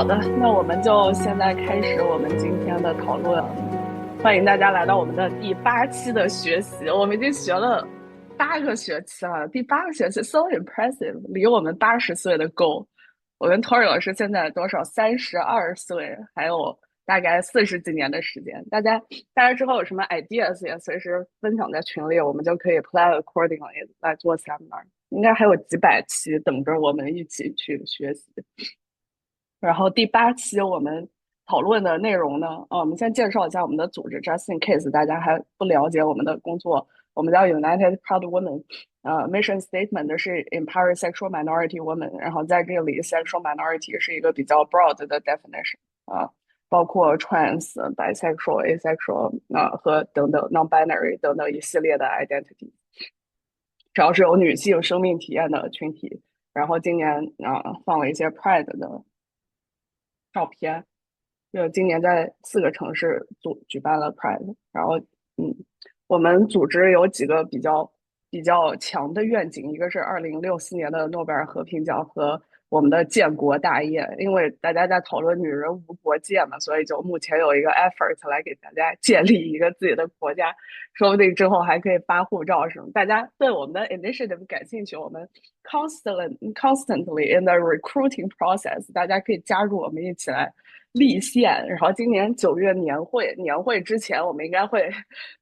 好的，那我们就现在开始我们今天的讨论。欢迎大家来到我们的第8期的学习。我们已经学了8个学期了，第8个学期，so impressive，离我们80岁的 goal。我跟 Tori 老师现在多少？32岁，还有大概40几年的时间。大家之后有什么 ideas 也随时分享在群里，我们就可以 plan accordingly 来做 seminar。应该还有几百期等着我们一起去学习。然后第8期我们讨论的内容呢，我们先介绍一下我们的组织，just in case 大家还不了解我们的工作。我们叫 United Proud Women，mission statement 是 empower sexual minority women，然后在这里 sexual minority 是一个比较 broad 的 definition 包括 trans、bisexual、asexual 和等等 non-binary 等等一系列的 identity，只要是有女性生命体验的群体。然后今年放了一些 Pride 的照片，就今年在4个城市举办了 Pride，然后我们组织有几个比较强的愿景，一个是2064年的诺贝尔和平奖和我们的建国大业，因为大家在讨论女人无国界嘛，所以就目前有一个 effort 来给大家建立一个自己的国家，说不定之后还可以发护照什么。大家对我们的 initiative 感兴趣，我们 constantly in the recruiting process，大家可以加入我们一起来立宪。然后今年9月年会之前，我们应该会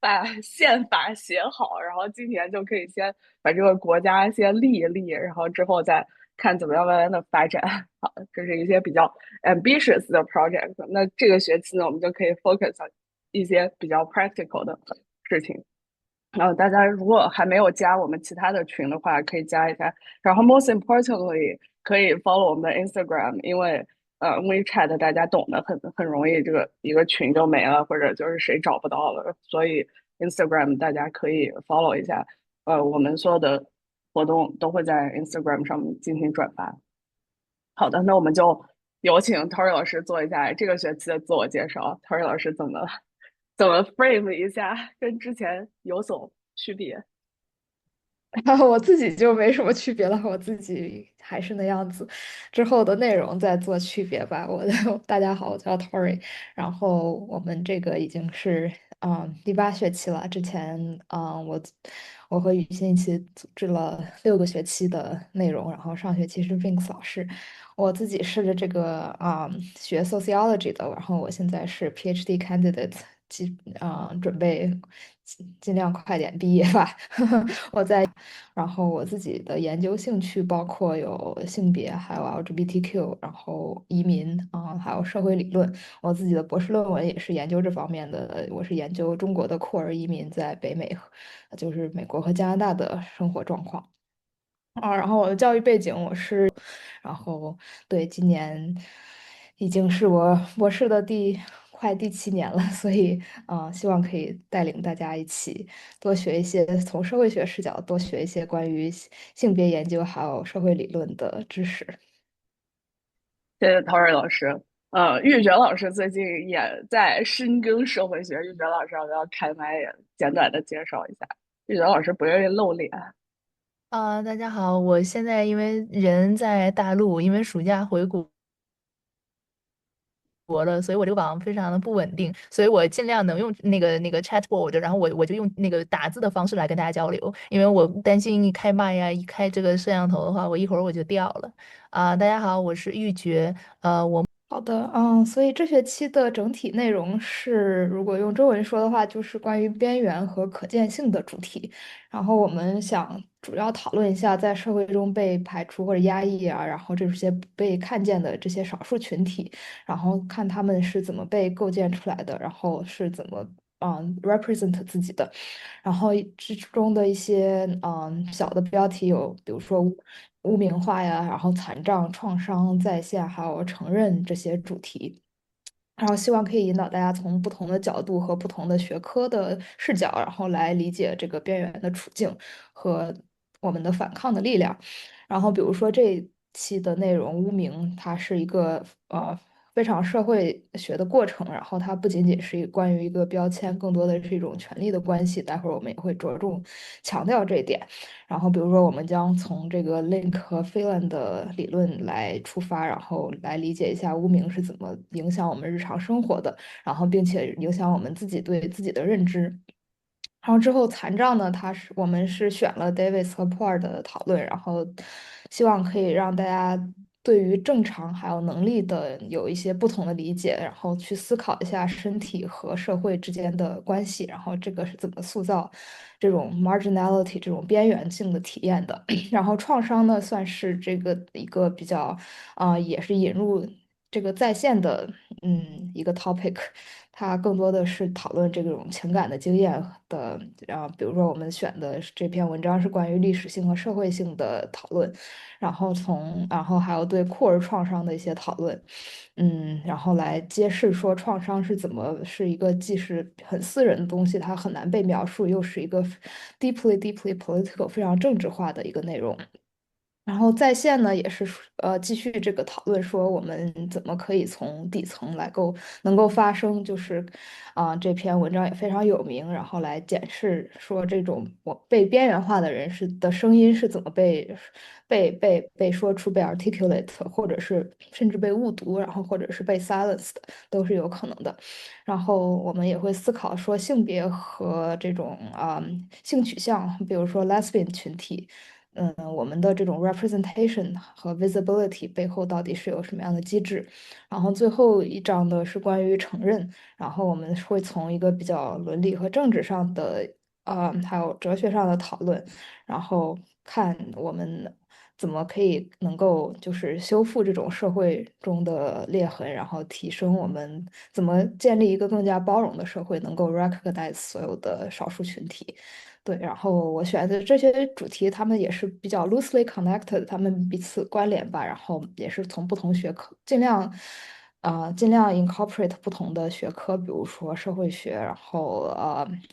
把宪法写好，然后今年就可以先把这个国家先立一立，然后之后再看怎么样慢慢的发展。好，这是一些比较 ambitious 的 project。那这个学期呢，我们就可以 focus 一些比较 practical 的事情。然后大家如果还没有加我们其他的群的话，可以加一下。然后 most importantly，可以 follow 我们的 Instagram，因为WeChat 大家懂的很容易，这个一个群就没了，或者就是谁找不到了，所以 Instagram 大家可以 follow 一下。我们所有的活动都会在 Instagram 上面进行转发。好的，那我们就有请 Tori 老师做一下这个学期的自我介绍。Tori 老师怎么 frame 一下，跟之前有所区别？我自己就没什么区别了，我自己还是那样子。之后的内容再做区别吧。大家好，我叫 Tori，然后我们这个已经是第8学期了。之前我和雨欣一起组织了6个学期的内容，然后上学期是 Vince 老师，我自己是这个学 sociology 的，然后我现在是 PhD candidate，准备尽量快点毕业吧。然后我自己的研究兴趣包括有性别，还有 LGBTQ，然后移民还有社会理论。我自己的博士论文也是研究这方面的，我是研究中国的酷儿移民在北美，就是美国和加拿大的生活状况。然后我的教育背景然后对，今年已经是我博士的快第7年了，所以希望可以带领大家一起多学一些，从社会学视角多学一些关于性别研究还有社会理论的知识。谢谢 Tori 老师。玉珏老师最近也在深耕社会学。玉珏老师要不要开麦也简短的介绍一下？玉珏老师不愿意露脸。大家好，我现在因为人在大陆，因为暑假回国了，所以我这个网非常的不稳定，所以我尽量能用那个 chatboard，然后我就用那个打字的方式来跟大家交流，因为我担心一开麦呀，一开这个摄像头的话，我一会儿我就掉了。大家好，我是玉珏，好的，所以这学期的整体内容是，如果用中文说的话，就是关于边缘和可见性的主题。然后我们想主要讨论一下在社会中被排除或者压抑然后这些不被看见的这些少数群体，然后看他们是怎么被构建出来的，然后是怎么represent 自己的。然后之中的一些小的标题有，比如说污名化呀，然后残障、创伤再现，还有承认这些主题。然后希望可以引导大家从不同的角度和不同的学科的视角，然后来理解这个边缘的处境和我们的反抗的力量。然后比如说这一期的内容，污名，它是一个非常社会学的过程，然后它不仅仅是关于一个标签，更多的是一种权力的关系。待会儿我们也会着重强调这一点。然后比如说，我们将从这个 Link 和 Phelan 的理论来出发，然后来理解一下污名是怎么影响我们日常生活的，然后并且影响我们自己对自己的认知。然后之后残障呢，我们是选了 Davis 和 Poor 的讨论，然后希望可以让大家对于正常还有能力的有一些不同的理解，然后去思考一下身体和社会之间的关系，然后这个是怎么塑造这种 marginality 这种边缘性的体验的。然后创伤呢，算是这个一个比较也是引入这个在线的一个 topic。它更多的是讨论这种情感的经验的，比如说我们选的这篇文章是关于历史性和社会性的讨论，然后还有对酷儿创伤的一些讨论，然后来揭示说创伤是怎么是一个既是很私人的东西，它很难被描述，又是一个 deeply political 非常政治化的一个内容。然后在线呢，也是继续这个讨论，说我们怎么可以从底层能够发声，就是这篇文章也非常有名，然后来检视说这种我被边缘化的人的声音是怎么被说出、被 articulate，或者是甚至被误读，然后或者是被 silenced，都是有可能的。然后我们也会思考说性别和这种性取向，比如说 lesbian 群体。我们的这种 representation 和 visibility 背后到底是有什么样的机制？然后最后一章呢是关于承认，然后我们会从一个比较伦理和政治上的，还有哲学上的讨论，然后看我们怎么可以能够就是修复这种社会中的裂痕，然后提升我们怎么建立一个更加包容的社会，能够 recognize 所有的少数群体。对，然后我选的这些主题，他们也是比较 loosely connected，他们彼此关联吧，然后也是从不同学科尽量 incorporate 不同的学科，比如说社会学，然后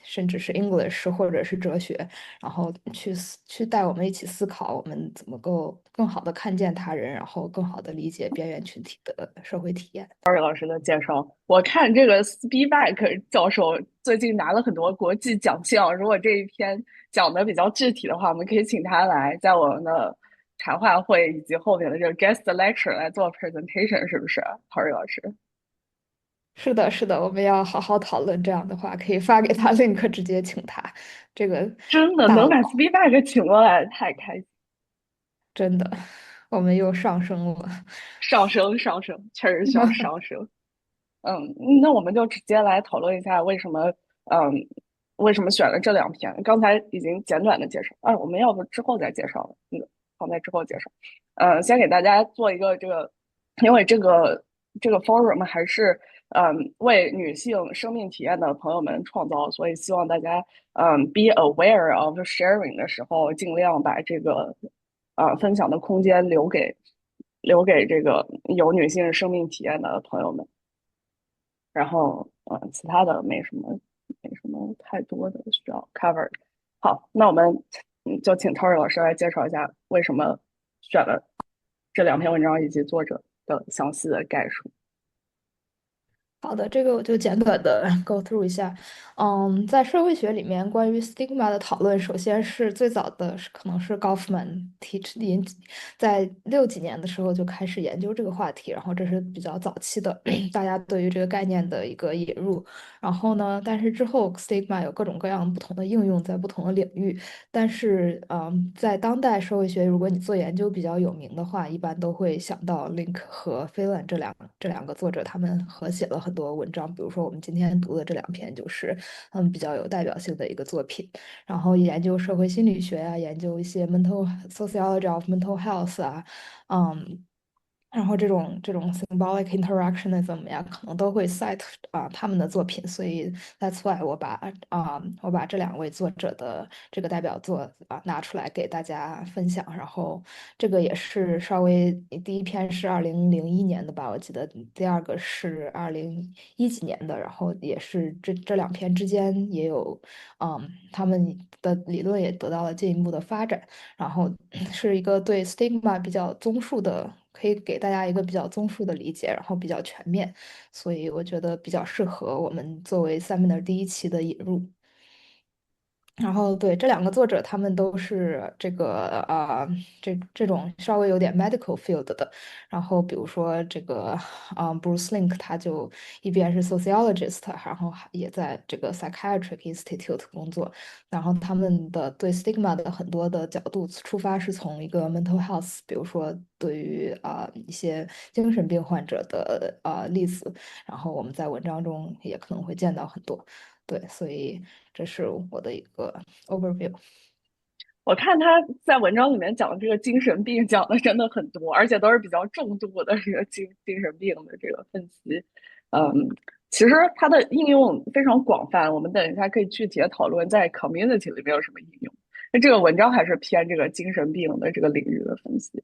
甚至是 English 或者是哲学，然后去带我们一起思考，我们怎么够更好的看见他人，然后更好的理解边缘群体的社会体验。老师的介绍，我看这个 Spivak 教授最近拿了很多国际奖项。如果这一篇讲的比较具体的话，我们可以请他来在我们的谈话会以及后面的这个 guest lecture 来做 presentation，是不是，Tori 老师？是的，是的，我们要好好讨论。这样的话，可以发给他 link，直接请他。这个真的大佬，能把 Spivak 请过来，太开心，真的，我们又上升了。上升，确实需要上升。那我们就直接来讨论一下嗯，为什么选了这两篇。刚才已经简短的介绍，我们要不之后再介绍，放在之后介绍。先给大家做一个这个，因为这个 forum 还是为女性生命体验的朋友们创造，所以希望大家be aware of sharing 的时候，尽量把这个分享的空间留给这个有女性生命体验的朋友们。然后其他的没什么太多的需要 cover 的。好，那我们就请 Tori 老师来介绍一下为什么选了这两篇文章以及作者的详细的概述。好的，这个我就简短的 go through 一下。在社会学里面，关于 stigma 的讨论，首先是最早的可能是 Goffman 在60几年的时候就开始研究这个话题，然后这是比较早期的大家对于这个概念的一个引入。然后呢，但是之后 stigma 有各种各样不同的应用在不同的领域，但是在当代社会学，如果你做研究比较有名的话，一般都会想到 Link 和 Phelan 这两个作者，他们合写了很多文章。比如说我们今天读的这两篇，就是他们比较有代表性的一个作品。然后研究社会心理学啊，研究一些 mental sociology of mental health 啊，嗯。然后这种 symbolic interactionism 呀，可能都会 cite 他们的作品，所以 that's why 我把这两位作者的这个代表作拿出来给大家分享。然后这个也是稍微第一篇是2001年的吧，我记得第二个是2010几年的，然后也是这两篇之间也有他们的理论也得到了进一步的发展。然后是一个对 stigma 比较综述的可以给大家一个比较综述的理解，然后比较全面，所以我觉得比较适合我们作为 Seminar 第一期的引入。然后对这两个作者，他们都是这个这种稍微有点 medical field 的。然后比如说这个Bruce Link，他就一边是 sociologist，然后还也在这个 psychiatric institute 工作。然后他们的对 stigma 的很多的角度出发是从一个 mental health，比如说对于一些精神病患者的例子，然后我们在文章中也可能会见到很多。对，所以这是我的一个 overview。我看他在文章里面讲的这个精神病讲的真的很多，而且都是比较重度的这个精神病的这个分析。嗯，其实它的应用非常广泛，我们等一下可以具体的讨论在 community 里面有什么应用。那这个文章还是偏这个精神病的这个领域的分析。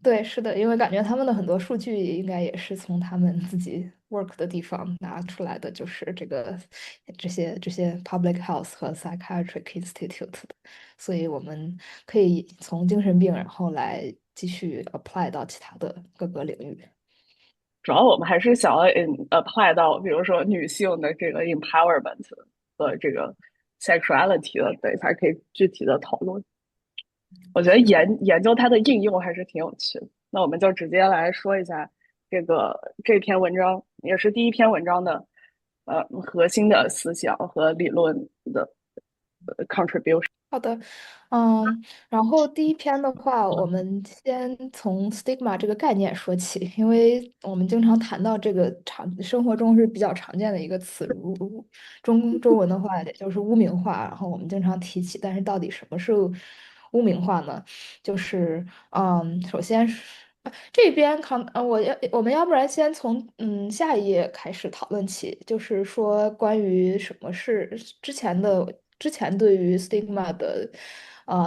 对，是的，因为感觉他们的很多数据应该也是从他们自己 work 的地方拿出来的，就是这些 public health 和 psychiatric institute 的，所以我们可以从精神病然后来继续 apply 到其他的各个领域。主要我们还是想要 apply 到，比如说女性的这个 empowerment 和这个 sexuality 的，对，才可以具体的讨论。我觉得是的。研究它的应用还是挺有趣的。那我们就直接来说一下这篇文章，也是第一篇文章的核心的思想和理论的contribution。好的，然后第一篇的话，我们先从 stigma 这个概念说起，因为我们经常谈到这个生活中是比较常见的一个词，如中文的话，也就是污名化，然后我们经常提起，但是到底什么是污名化呢？就是首先是。这边我们要不然先从下一页开始讨论起，就是说关于什么是之前对于 stigma 的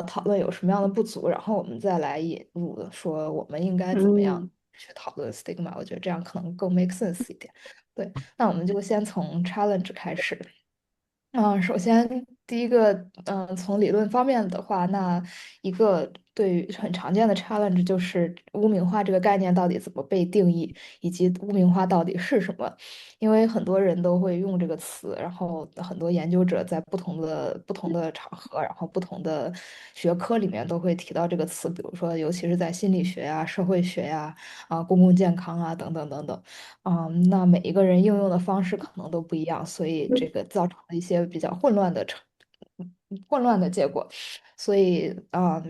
讨论有什么样的不足，然后我们再来引入说我们应该怎么样嗯，去讨论 stigma，我觉得这样可能更 make sense 一点。对，那我们就先从 challenge 开始。首先第一个，从理论方面的话，那一个对于很常见的 challenge 就是污名化这个概念到底怎么被定义，以及污名化到底是什么。因为很多人都会用这个词，然后很多研究者在不同的场合，然后不同的学科里面都会提到这个词，比如说尤其是在心理学呀、社会学呀、公共健康啊等等等等。那每一个人应用的方式可能都不一样，所以这个造成了一些比较混乱的结果。所以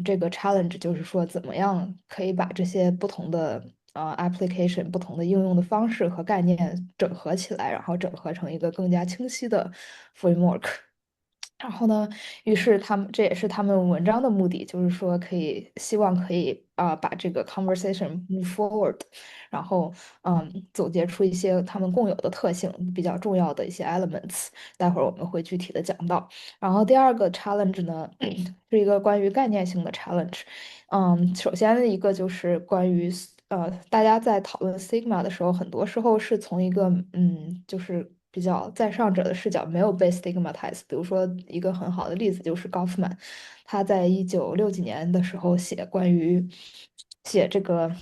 这个 challenge 就是说，怎么样可以把这些不同的application、不同的应用的方式和概念整合起来，然后整合成一个更加清晰的 framework。然后呢，于是这也是他们文章的目的，就是说希望可以把这个 conversation move forward，然后总结出一些他们共有的特性，比较重要的一些 elements，待会儿我们会具体的讲到。然后第二个 challenge 呢，是一个关于概念性的 challenge。首先的一个就是关于大家在讨论 Sigma 的时候，很多时候是从一个就是比较在上者的视角，没有被 stigmatize。比如说一个很好的例子就是 Goffman，他在1960年的时候写这个《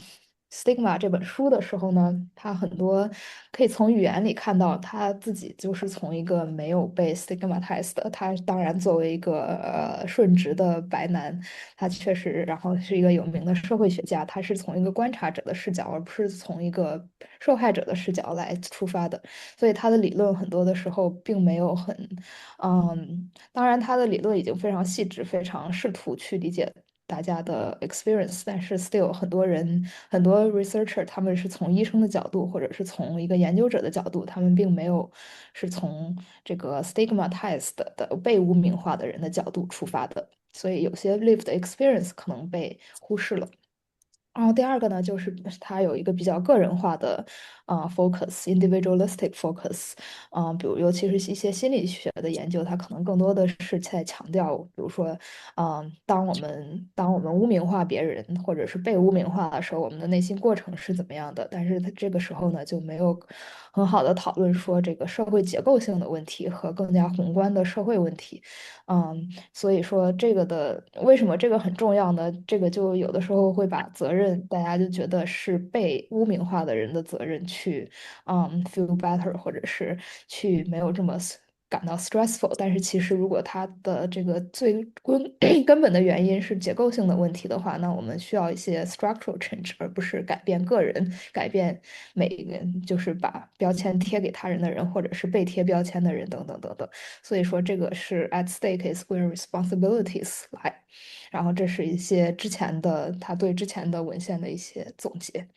Stigma》这本书的时候呢，他很多可以从语言里看到他自己就是从一个没有被 stigmatized 的，他当然作为一个顺直的白男，他确实然后是一个有名的社会学家，他是从一个观察者的视角，而不是从一个受害者的视角来出发的，所以他的理论很多的时候并没有很当然，他的理论已经非常细致，非常试图去理解大家的 experience，但是 still 很多 researcher 他们是从医生的角度，或者是从一个研究者的角度，他们并没有是从这个 stigmatized 的被污名化的人的角度出发的，所以有些 lived experience 可能被忽视了。然后第二个呢，就是它有一个比较个人化的focus，individualistic focus，比如尤其是一些心理学的研究，它可能更多的是在强调，比如说，当我们污名化别人或者是被污名化的时候，我们的内心过程是怎么样的？但是它这个时候呢，就没有很好的讨论说这个社会结构性的问题和更加宏观的社会问题。所以说为什么这个很重要呢？这个就有的时候会把责任任，大家就觉得是被污名化的人的责任去feel better，或者是去没有这么感到 stressful。但是其实如果它的这个最根本的原因是结构性的问题的话，那我们需要一些 structural change，而不是改变个人，改变每一个人，就是把标签贴给他人的人，或者是被贴标签的人等等等等。所以说这个是 at stake is where responsibilities lie。然后这是一些之前的他对之前的文献的一些总结。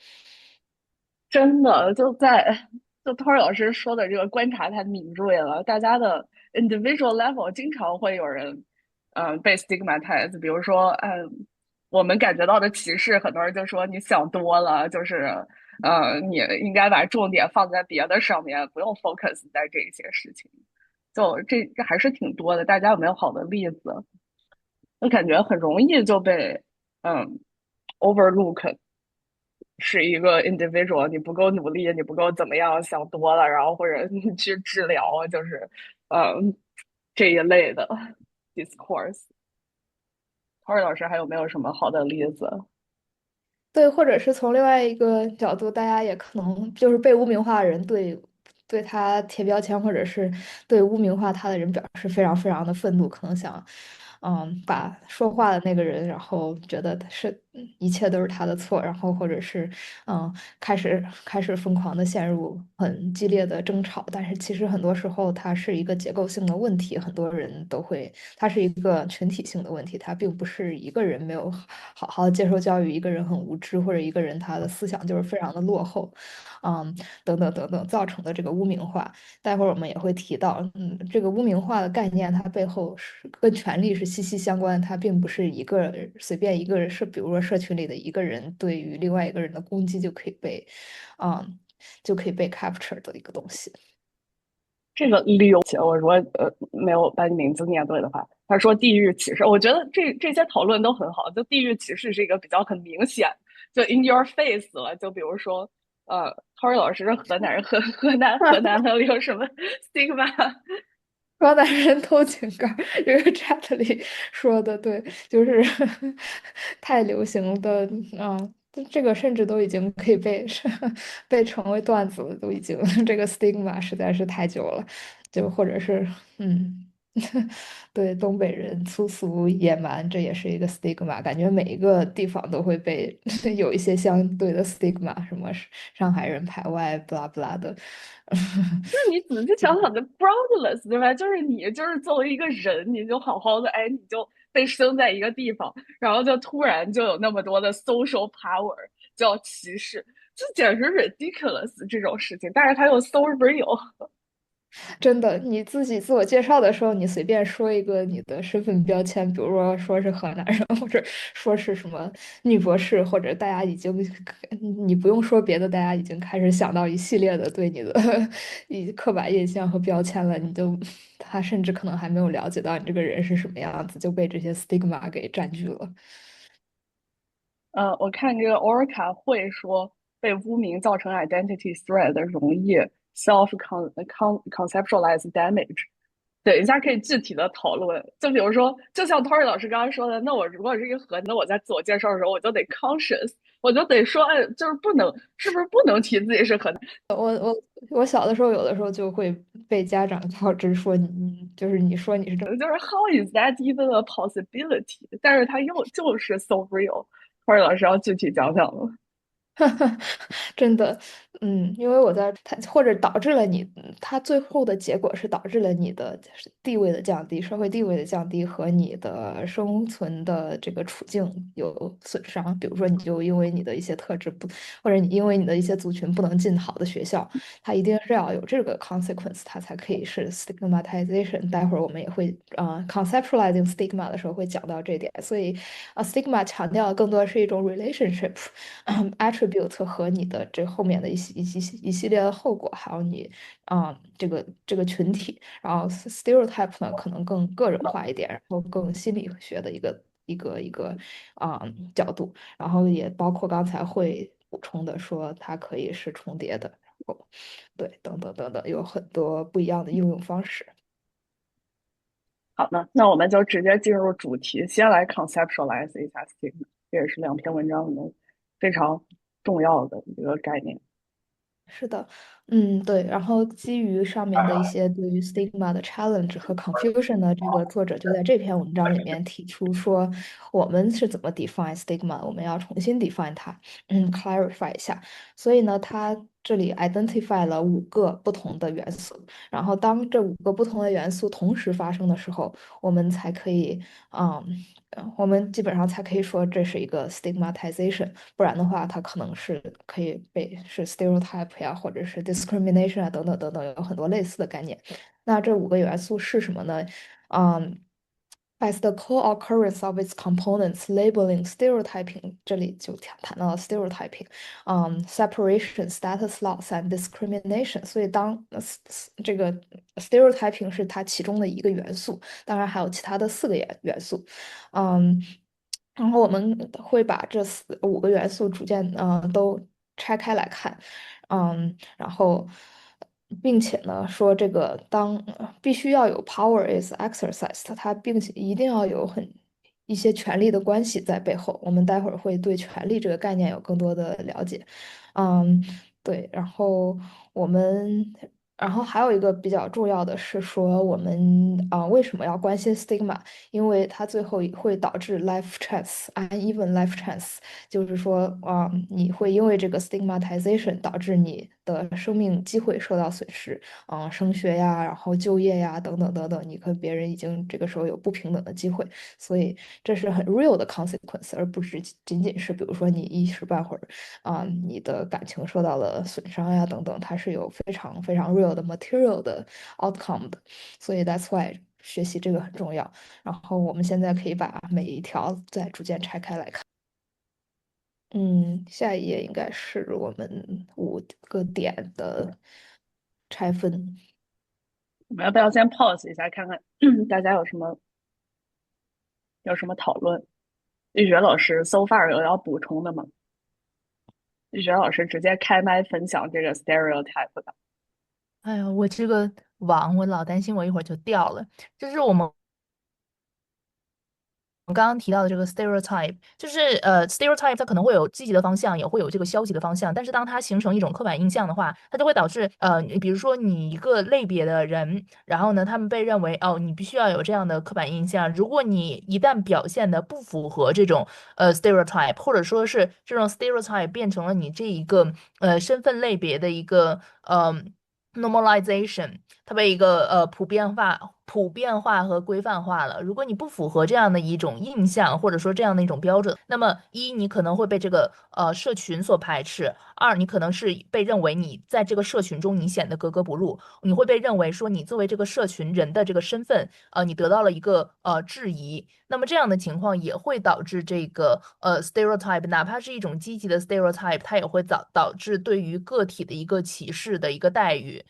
真的就 Tori 老师说的这个观察太敏锐了，大家的 individual level 经常会有人被 stigmatize，比如说我们感觉到的歧视，很多人就说你想多了，就是你应该把重点放在别的上面，不用 focus 在这些事情。就这还是挺多的，大家有没有好的例子？我感觉很容易就被嗯 overlook，是一个 individual，你不够努力，你不够怎么样，想多了，然后或者你去治疗，就是嗯这一类的 discourse。Tori 老师还有没有什么好的例子？对，或者是从另外一个角度，大家也可能就是被污名化的人对他贴标签，或者是对污名化他的人表示非常非常的愤怒，可能想把说话的那个人，然后觉得一切都是他的错，然后或者是开始疯狂的陷入很激烈的争吵，但是其实很多时候它是一个结构性的问题，很多人都会，它是一个群体性的问题，它并不是一个人没有好好接受教育，一个人很无知，或者一个人他的思想就是非常的落后，嗯，等等等等造成的这个污名化。待会儿我们也会提到，这个污名化的概念，它背后是跟权力是息息相关，它并不是一个随便一个人比如说社群里的一个人对于另外一个人的攻击嗯，就可以被 capture 的一个东西。这个刘姐，我说没有把你名字念对的话，他说地域歧视，我觉得这些讨论都很好。就地域歧视是一个比较很明显，就 in your face 了。就比如说Tori 老师是河南人，河南还有什么 stigma？双男人偷井盖儿，这个 chat 里说的对，就是太流行的这个甚至都已经可以被成为段子了，都已经这个 stigma 实在是太久了，就或者是嗯，对东北人粗俗野蛮，这也是一个 stigma，感觉每一个地方都会被有一些相对的 stigma，什么上海人排外，blah blah 的。就是你仔细想想的 groundless，对吧？就是你就是作为一个人，你就好好的，哎，你就被生在一个地方，然后就突然就有那么多的 social power 叫歧视，这简直 ridiculous 这种事情，但是它又 so real。真的，你自己自我介绍的时候，你随便说一个你的身份标签，比如说是河南人，或者说是什么女博士，或者大家已经，你不用说别的，大家已经开始想到一系列的对你的刻板印象和标签了。他甚至可能还没有了解到你这个人是什么样子，就被这些 stigma 给占据了。我看这个 Orca 会说被污名造成 identity threat 容易 self conceptualize damage。等一下可以具体的讨论，就比如说，就像 Tori 老师刚刚说的，那我如果是一个河，那我在自我介绍的时候，我就得 conscious，我就得说，哎，就是不能，是不是不能提自己是河南？我小的时候，有的时候就会被家长告知说你就是你说你是这么。就是 how is that even a possibility？但是他又就是 so real，Tori 老师要具体讲讲了。真的，因为它或者导致了你，它最后的结果是导致了你的地位的降低，社会地位的降低和你的生存的这个处境有损伤。比如说，你就因为你的一些特质不，或者你因为你的一些族群不能进好的学校，它一定是要有这个 consequence，它才可以是 stigmatization。待会儿我们也会conceptualizing stigma 的时候会讲到这点，所以stigma 强调的更多是一种 relationship。attribute 和你的这后面的一系列的后果，还有你这个群体，然后 stereotype 呢可能更个人化一点，然后更心理学的一个角度，然后也包括刚才会补充的说它可以是重叠的，然后对等等等等，有很多不一样的应用方式。好的，那我们就直接进入主题，先来 conceptualize 一下 stigma，这也是两篇文章的非常重要的一个概念。是的，对。然后基于上面的一些对于 stigma 的 challenge 和 confusion 呢，这个作者就在这篇文章里面提出说，我们是怎么 define stigma，我们要重新 define 它，clarify 一下。所以呢，他这里 identify 了5个不同的元素，然后当这5个不同的元素同时发生的时候，我们才可以，嗯，我们基本上才可以说这是一个 stigmatization。不然的话，它可能是可以被是 stereotype 呀，或者是 discrimination 啊，等等等等，有很多类似的概念。那这5个元素是什么呢？嗯，as the co-occurrence of its components, labeling, stereotyping，这里就谈到了 stereotyping，separation, status loss and discrimination。所以当这个 stereotyping 是它其中的一个元素，当然还有其他的4个元素，嗯。然后我们会把这5个元素逐渐都拆开来看，然后并且呢说这个必须要有 power is exercised，它并且一定要有一些权力的关系在背后。我们待会儿会对权力这个概念有更多的了解，嗯，对，我们。然后还有一个比较重要的是说，我们为什么要关心 stigma？因为它最后会导致 life chance uneven life chance，就是说你会因为这个 stigmatization 导致你的生命机会受到损失，升学呀，然后就业呀，等等等等，你和别人已经这个时候有不平等的机会，所以这是很 real 的 consequence，而不是仅仅是比如说你一时半会儿你的感情受到了损伤呀等等，它是有非常非常 real 的 material 的 outcome 的，所以 that's why 学习这个很重要。然后我们现在可以把每一条再逐渐拆开来看。下一页应该是我们5个点的拆分。我们要不要先 pause 一下，看看大家有什么讨论？玉雪老师 so far 有要补充的吗？玉雪老师直接开麦分享这个 stereotype 的。哎呀，我这个网我老担心我一会儿就掉了。就是我们刚刚提到的这个 stereotype，就是stereotype 它可能会有积极的方向，也会有这个消极的方向。但是当它形成一种刻板印象的话，它就会导致比如说你一个类别的人，然后呢，他们被认为哦，你必须要有这样的刻板印象。如果你一旦表现的不符合这种stereotype，或者说是这种 stereotype 变成了你这一个身份类别的一个normalization，它被一个普遍化和规范化了。如果你不符合这样的一种印象，或者说这样的一种标准，那么一你可能会被这个社群所排斥；二你可能是被认为你在这个社群中你显得格格不入，你会被认为说你作为这个社群人的这个身份，你得到了一个质疑。那么这样的情况也会导致这个stereotype，哪怕是一种积极的 stereotype，它也会导致对于个体的一个歧视的一个待遇。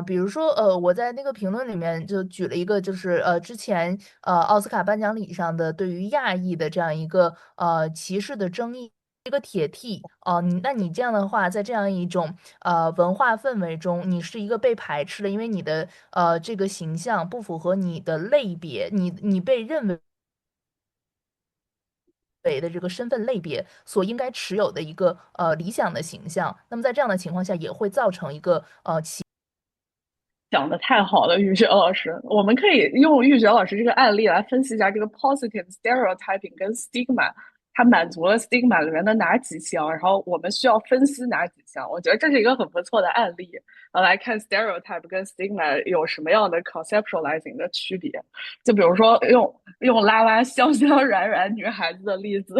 比如说，我在那个评论里面就举了一个，就是之前奥斯卡颁奖礼上的对于亚裔的这样一个歧视的争议。一个铁 T 那你这样的话，在这样一种文化氛围中，你是一个被排斥的，因为你的这个形象不符合你的类别，你被认为的这个身份类别所应该持有的一个理想的形象。那么在这样的情况下，也会造成一个讲的太好了，玉雪老师，我们可以用玉雪老师这个案例来分析一下这个 positive stereotyping 跟 stigma，它满足了 stigma 里面的哪几项，然后我们需要分析哪几项。我觉得这是一个很不错的案例，来看 stereotype 跟 stigma 有什么样的 conceptualizing 的区别。就比如说用拉拉香香软软女孩子的例子，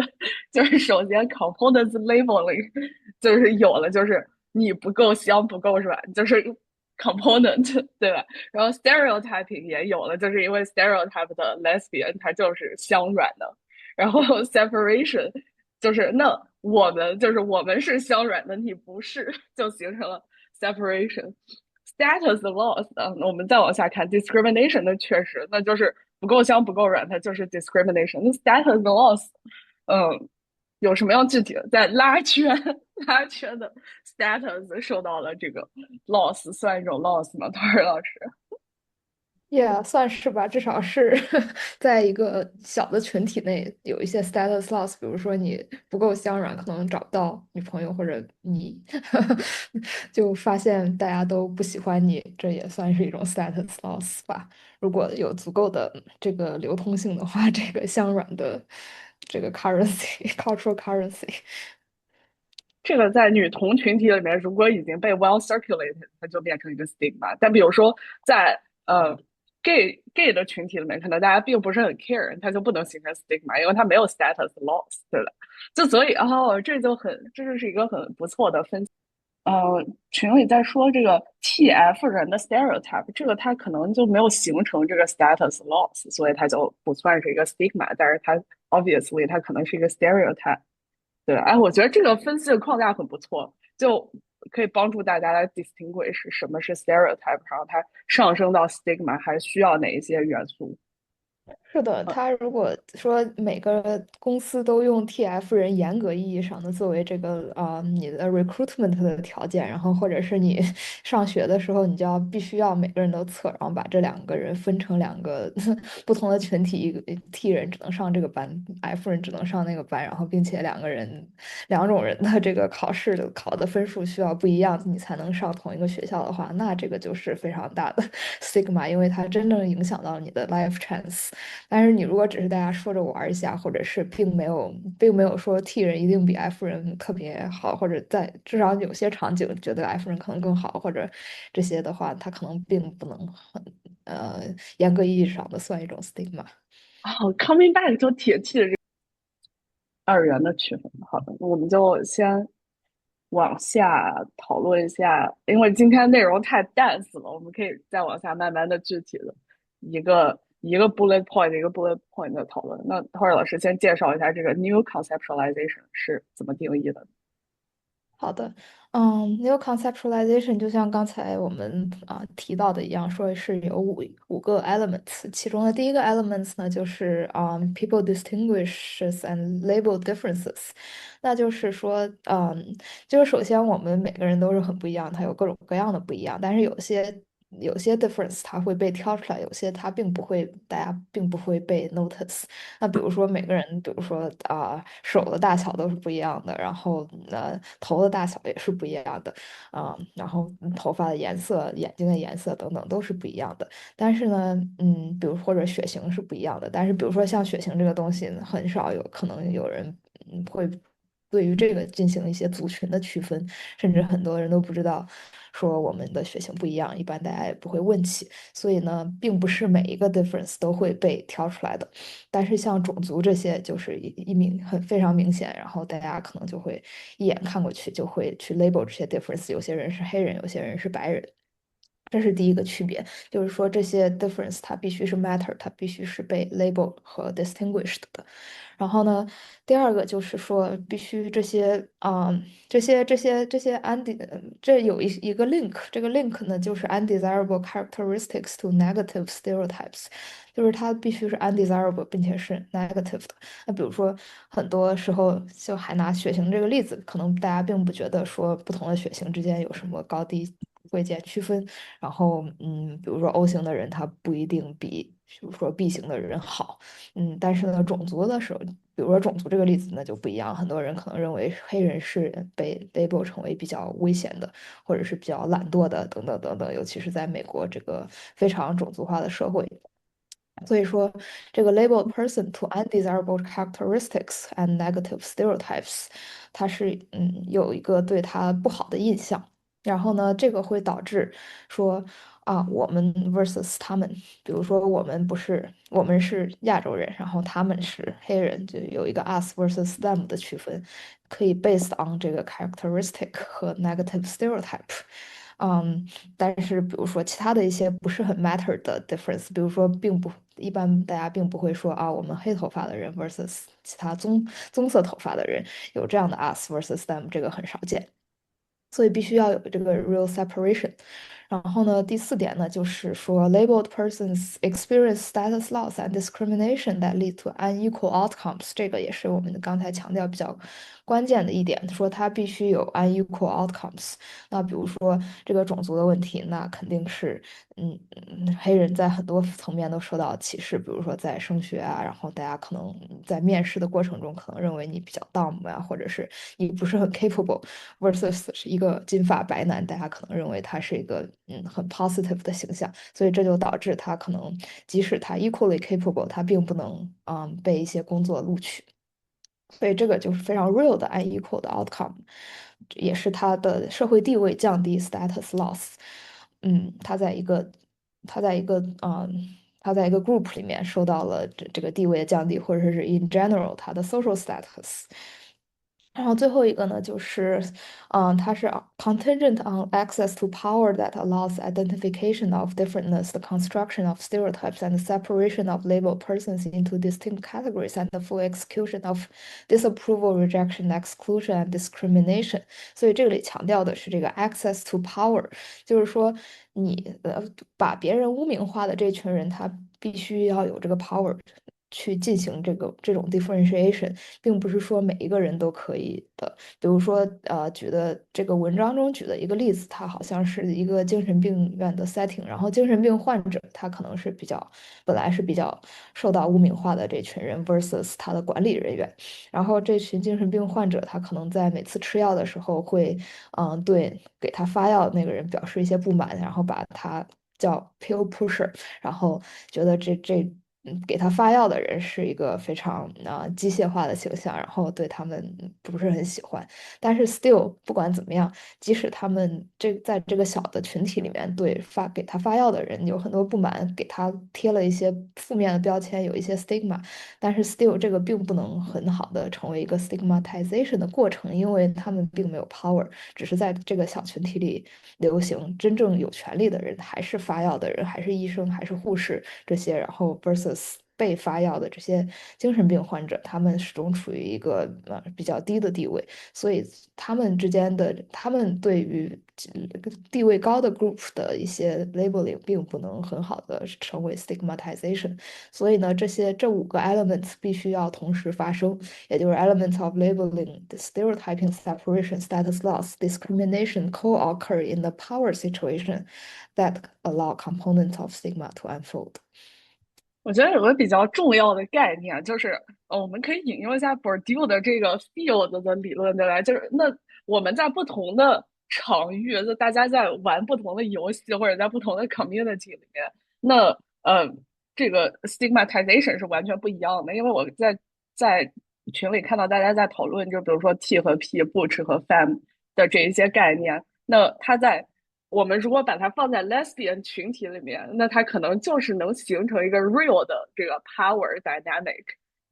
就是首先 components labeling 就是有了，就是你不够香不够软，就是 component 对吧？然后 stereotyping 也有了，就是因为 stereotype 的 lesbian 它就是香软的，然后 separation 就是那我们是香软的，你不是，就形成了 separation。status loss 我们再往下看 discrimination 的确实，那就是不够香不够软，它就是 discrimination。那 status loss，有什么样具体的在拉圈的 status 受到了这个 loss，算一种 loss 吗？陶尔老师？也算是吧，至少是在一个小的群体内有一些 status loss，比如说你不够香软，可能找不到女朋友，或者你就发现大家都不喜欢你，这也算是一种 status loss 吧。如果有足够的这个流通性的话，这个香软的这个 currency cultural currency。这个在女同群体里面，如果已经被 well circulated，它就变成一个 stigma。但比如说在gay 的群体里面，可能大家并不是很 care，它就不能形成 stigma，因为它没有 status loss，对吧？就所以这就是一个很不错的分析。群里在说这个 TF 人的 stereotype，这个它可能就没有形成这个 status loss，所以它就不算是一个 stigma，但是它 obviously 它可能是一个 stereotype。对，哎，我觉得这个分析的框架很不错，就可以帮助大家来 distinguish 什么是 stereotype，然后它上升到 stigma 还需要哪一些元素。是的，他如果说每个公司都用 TF 人严格意义上的作为这个你的 recruitment 的条件，然后或者是你上学的时候，你就必须要每个人都测，然后把这两个人分成两个不同的群体，一个 T 人只能上这个班，F 人只能上那个班，然后并且两种人的这个考试的考的分数需要不一样，你才能上同一个学校的话，那这个就是非常大的 stigma，因为它真正影响到你的 life chance。但是你如果只是大家说着玩儿一下，或者是并没有说 T 人一定比 F 人特别好，或者在至少有些场景觉得 F 人可能更好，或者这些的话，它可能并不能很严格意义上的算一种 stigma。哦，coming back 就铁 T 的这个二元的区分。好的，我们就先往下讨论一下，因为今天内容太 dense 了，我们可以再往下慢慢的具体的一个 bullet point 一个 bullet point 的讨论。那霍尔老师先介绍一下这个 new conceptualization 是怎么定义的。好的，New conceptualization 就像刚才我们提到的一样，说是有五个 elements，其中的第一个 elements 呢就是people distinguishes and label differences，那就是说就是首先我们每个人都是很不一样，它有各种各样的不一样，但是有些 difference 它会被挑出来，有些它并不会，大家并不会被 notice。那比如说每个人，比如说手的大小都是不一样的，然后头的大小也是不一样的，然后头发的颜色、眼睛的颜色等等都是不一样的。但是呢，比如或者血型是不一样的，但是比如说像血型这个东西呢很少有可能有人会对于这个进行一些族群的区分，甚至很多人都不知道说我们的血型不一样，一般大家也不会问起。所以呢，并不是每一个 difference 都会被挑出来的。但是像种族这些，就是非常明显，然后大家可能就会一眼看过去，就会去 label 这些 difference，有些人是黑人，有些人是白人。这是第一个区别，就是说这些 difference 它必须是 matter，它必须是被 label 和 distinguished 的。然后呢，第二个就是说，必须这些 这有一个 link，这个 link 呢就是 undesirable characteristics to negative stereotypes，就是它必须是 undesirable 并且是 negative 的。那比如说，很多时候就还拿血型这个例子，可能大家并不觉得说不同的血型之间有什么高低贵贱区分，然后比如说 O 型的人他不一定比如说 B 型的人好。但是呢，种族的时候，比如说种族这个例子那就不一样，很多人可能认为黑人是被 label 成为比较危险的，或者是比较懒惰的，等等等等，尤其是在美国这个非常种族化的社会。所以说，这个 label a person to undesirable characteristics and negative stereotypes，它是有一个对他不好的印象。然后呢，这个会导致说我们 versus 他们，比如说我们是亚洲人，然后他们是黑人，就有一个 us versus them 的区分，可以 based on 这个 characteristic 和 negative stereotype。嗯，但是比如说其他的一些不是很 matter 的 difference，比如说一般大家并不会说我们黑头发的人 versus 其他棕色头发的人有这样的 us versus them，这个很少见。所以必须要有这个 real separation。然后呢，第四点呢，就是说，labeled persons experience status loss and discrimination that lead to unequal outcomes。这个也是我们刚才强调比较关键的一点，说它必须有 unequal outcomes。那比如说这个种族的问题，那肯定是，黑人在很多层面都受到歧视，比如说在升学啊，然后大家可能在面试的过程中，可能认为你比较 dumb 呀，或者是你不是很 capable。versus 是一个金发白男，大家可能认为他是一个很 positive 的形象，所以这就导致他可能即使他 equally capable，他并不能被一些工作录取，所以这个就是非常 real 的 unequal 的 outcome，也是他的社会地位降低 status loss。他在一个他在一个他在一个 group 里面受到了这个地位的降低，或者是 in general 他的 social status。然后最后一个呢，就是，它是 contingent on access to power that allows identification of differentness, the construction of stereotypes, and the separation of labeled persons into distinct categories, and the full execution of disapproval, rejection, exclusion, and discrimination。所以这里强调的是这个 access to power，就是说你把别人污名化的这群人，他必须要有这个 power。去进行这种 differentiation，并不是说每一个人都可以的。比如说，举的这个文章中举的一个例子，它好像是一个精神病院的 setting，然后精神病患者他可能是本来是比较受到污名化的这群人 versus 他的管理人员，然后这群精神病患者他可能在每次吃药的时候会，对给他发药的那个人表示一些不满，然后把他叫 pill pusher，然后觉得给他发药的人是一个非常机械化的形象，然后对他们不是很喜欢。但是 still 不管怎么样，即使他们在这个小的群体里面对给他发药的人有很多不满，给他贴了一些负面的标签，有一些 stigma，但是 still 这个并不能很好的成为一个 stigmatization 的过程，因为他们并没有 power，只是在这个小群体里流行。真正有权利的人还是发药的人，还是医生，还是护士这些，然后 versus 被发药的这些精神病患者，他们始终处于一个比较低的地位，所以他们对于地位高的 group 的一些 labeling 并不能很好的成为 stigmatization。所以呢，这五个 elements 必须要同时发生，也就是 elements of labeling, the stereotyping, separation, status loss, discrimination co-occur in the power situation that allow components of stigma to unfold。我觉得有个比较重要的概念，就是我们可以引用一下 Bourdieu 的这个 field 的理论，对吧？就是那我们在不同的场域，就大家在玩不同的游戏，或者在不同的 community 里面，那这个 stigmatization 是完全不一样的。因为我在群里看到大家在讨论，就比如说 T 和 P、Butch 和 Femme 的这一些概念，那它在我们如果把它放在 lesbian 群体里面，那它可能就是能形成一个 real 的这个 power dynamic，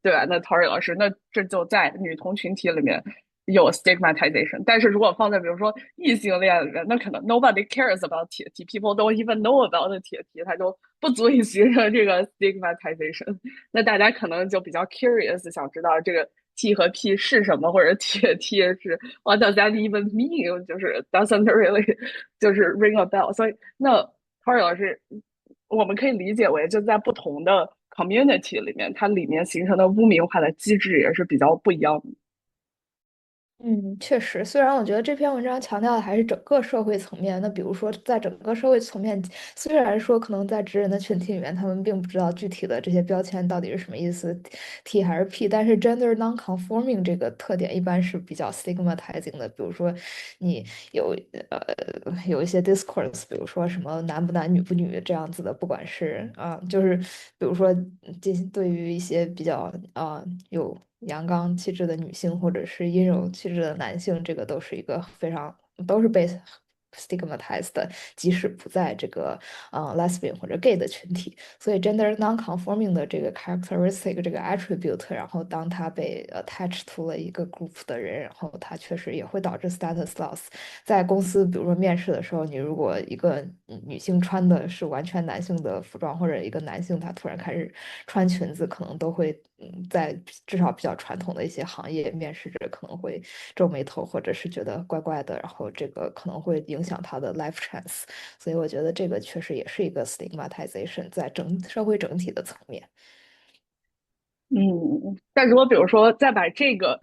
对吧？那 Tori 老师，那这就在女同群体里面有 stigmatization，但是如果放在比如说异性恋里面，那可能 nobody cares about 铁 T，people don't even know about 的铁 T，它就不足以形成这个 stigmatization。那大家可能就比较 curious，想知道这个 T 和 P 是什么，或者铁 T 是 what does that even mean？就是 doesn't really 就是 ring a bell。所以那 Tori 老师，我们可以理解为就在不同的 community 里面，它里面形成的污名化的机制也是比较不一样的。确实，虽然我觉得这篇文章强调的还是整个社会层面，那比如说在整个社会层面，虽然说可能在直人的群体里面，他们并不知道具体的这些标签到底是什么意思，T 还是 P，但是 gender non-conforming 这个特点一般是比较 stigmatizing 的。比如说你有一些 discourse，比如说什么男不男女不女这样子的，不管是就是比如说对于一些比较有阳刚气质的女性，或者是阴柔气质的男性，这个都是一个非常都是被 stigmatized 的，即使不在这个lesbian 或者 gay 的群体。所以 gender non-conforming 的这个 characteristic 这个 attribute，然后当它被 attach to 了一个 group 的人，然后它确实也会导致 status loss。在公司，比如说面试的时候，你如果一个女性穿的是完全男性的服装，或者一个男性他突然开始穿裙子，可能都会在至少比较传统的一些行业，面试者可能会皱眉头，或者是觉得怪怪的，然后这个可能会影影响他的 life chance。所以我觉得这个确实也是一个 stigmatization 在社会整体的层面。嗯，但如果比如说再把这个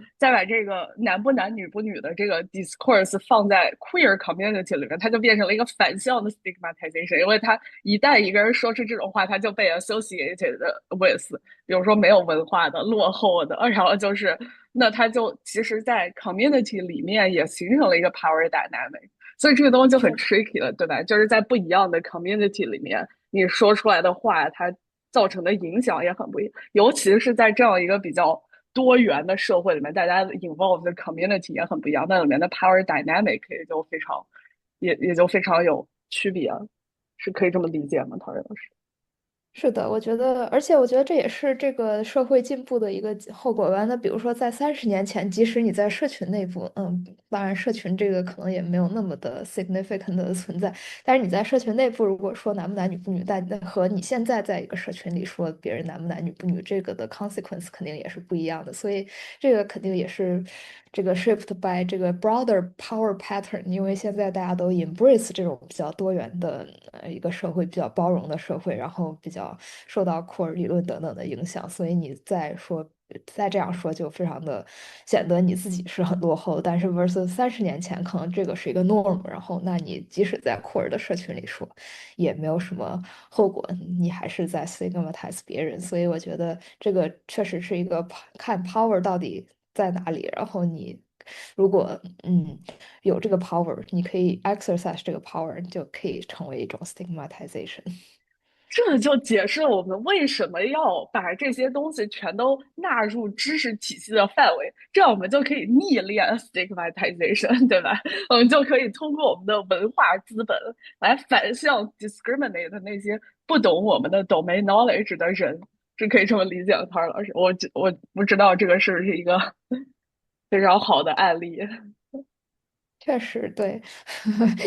男不男女不女的这个 discourse 放在 queer community 里面，它就变成了一个反向的 stigmatization，因为他一旦一个人说出这种话，他就被 associated with，比如说没有文化的、落后的，然后就是那他就其实，在 community 里面也形成了一个 power dynamic，所以这个东西就很 是 tricky 了，对吧？就是在不一样的 community 里面，你说出来的话，它造成的影响也很不一样，尤其是在这样一个比较多元的社会里面，大家 involved 的 community 也很不一样，那里面的 power dynamic 也就非常有区别，是可以这么理解吗？陶瑞老师？是的，我觉得，而且我觉得这也是这个社会进步的一个后果吧。那比如说，在30年前，即使你在社群内部，当然社群这个可能也没有那么的 significant 的存在，但是你在社群内部，如果说男不男女不女，但和你现在在一个社群里说别人男不男女不女，这个的 consequence 肯定也是不一样的。所以这个肯定也是这个 shift by 这个 broader power pattern，因为现在大家都 embrace 这种比较多元的一个社会，比较包容的社会，然后比较受到库尔理论等等的影响，所以你再这样说就非常的显得你自己是很落后。但是 versus 30年前，可能这个是一个 norm，然后那你即使在库尔的社群里说，也没有什么后果，你还是在 stigmatize 别人。所以我觉得这个确实是一个看 power 到底在哪里，然后你如果有这个 power，你可以 exercise 这个 power，你就可以成为一种 stigmatization。这就解释了我们为什么要把这些东西全都纳入知识体系的范围，这样我们就可以逆练 stigmatization，对吧？我们就可以通过我们的文化资本来反向 discriminate 那些不懂我们的 domain knowledge 的人，是可以这么理解的，陶儿老师。我不知道这个是不是一个非常好的案例。确实，对，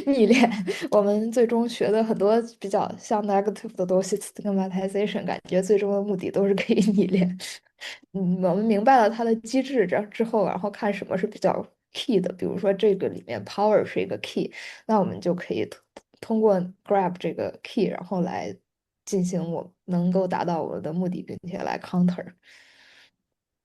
逆恋，我们最终学的很多比较像 negative 的东西，stigmatization，感觉最终的目的都是可以逆恋。我们明白了它的机制之后，然后看什么是比较 key 的，比如说这个里面 power 是一个 key，那我们就可以通过 grab 这个 key，然后来进行我能够达到我的目的，并且来 counter。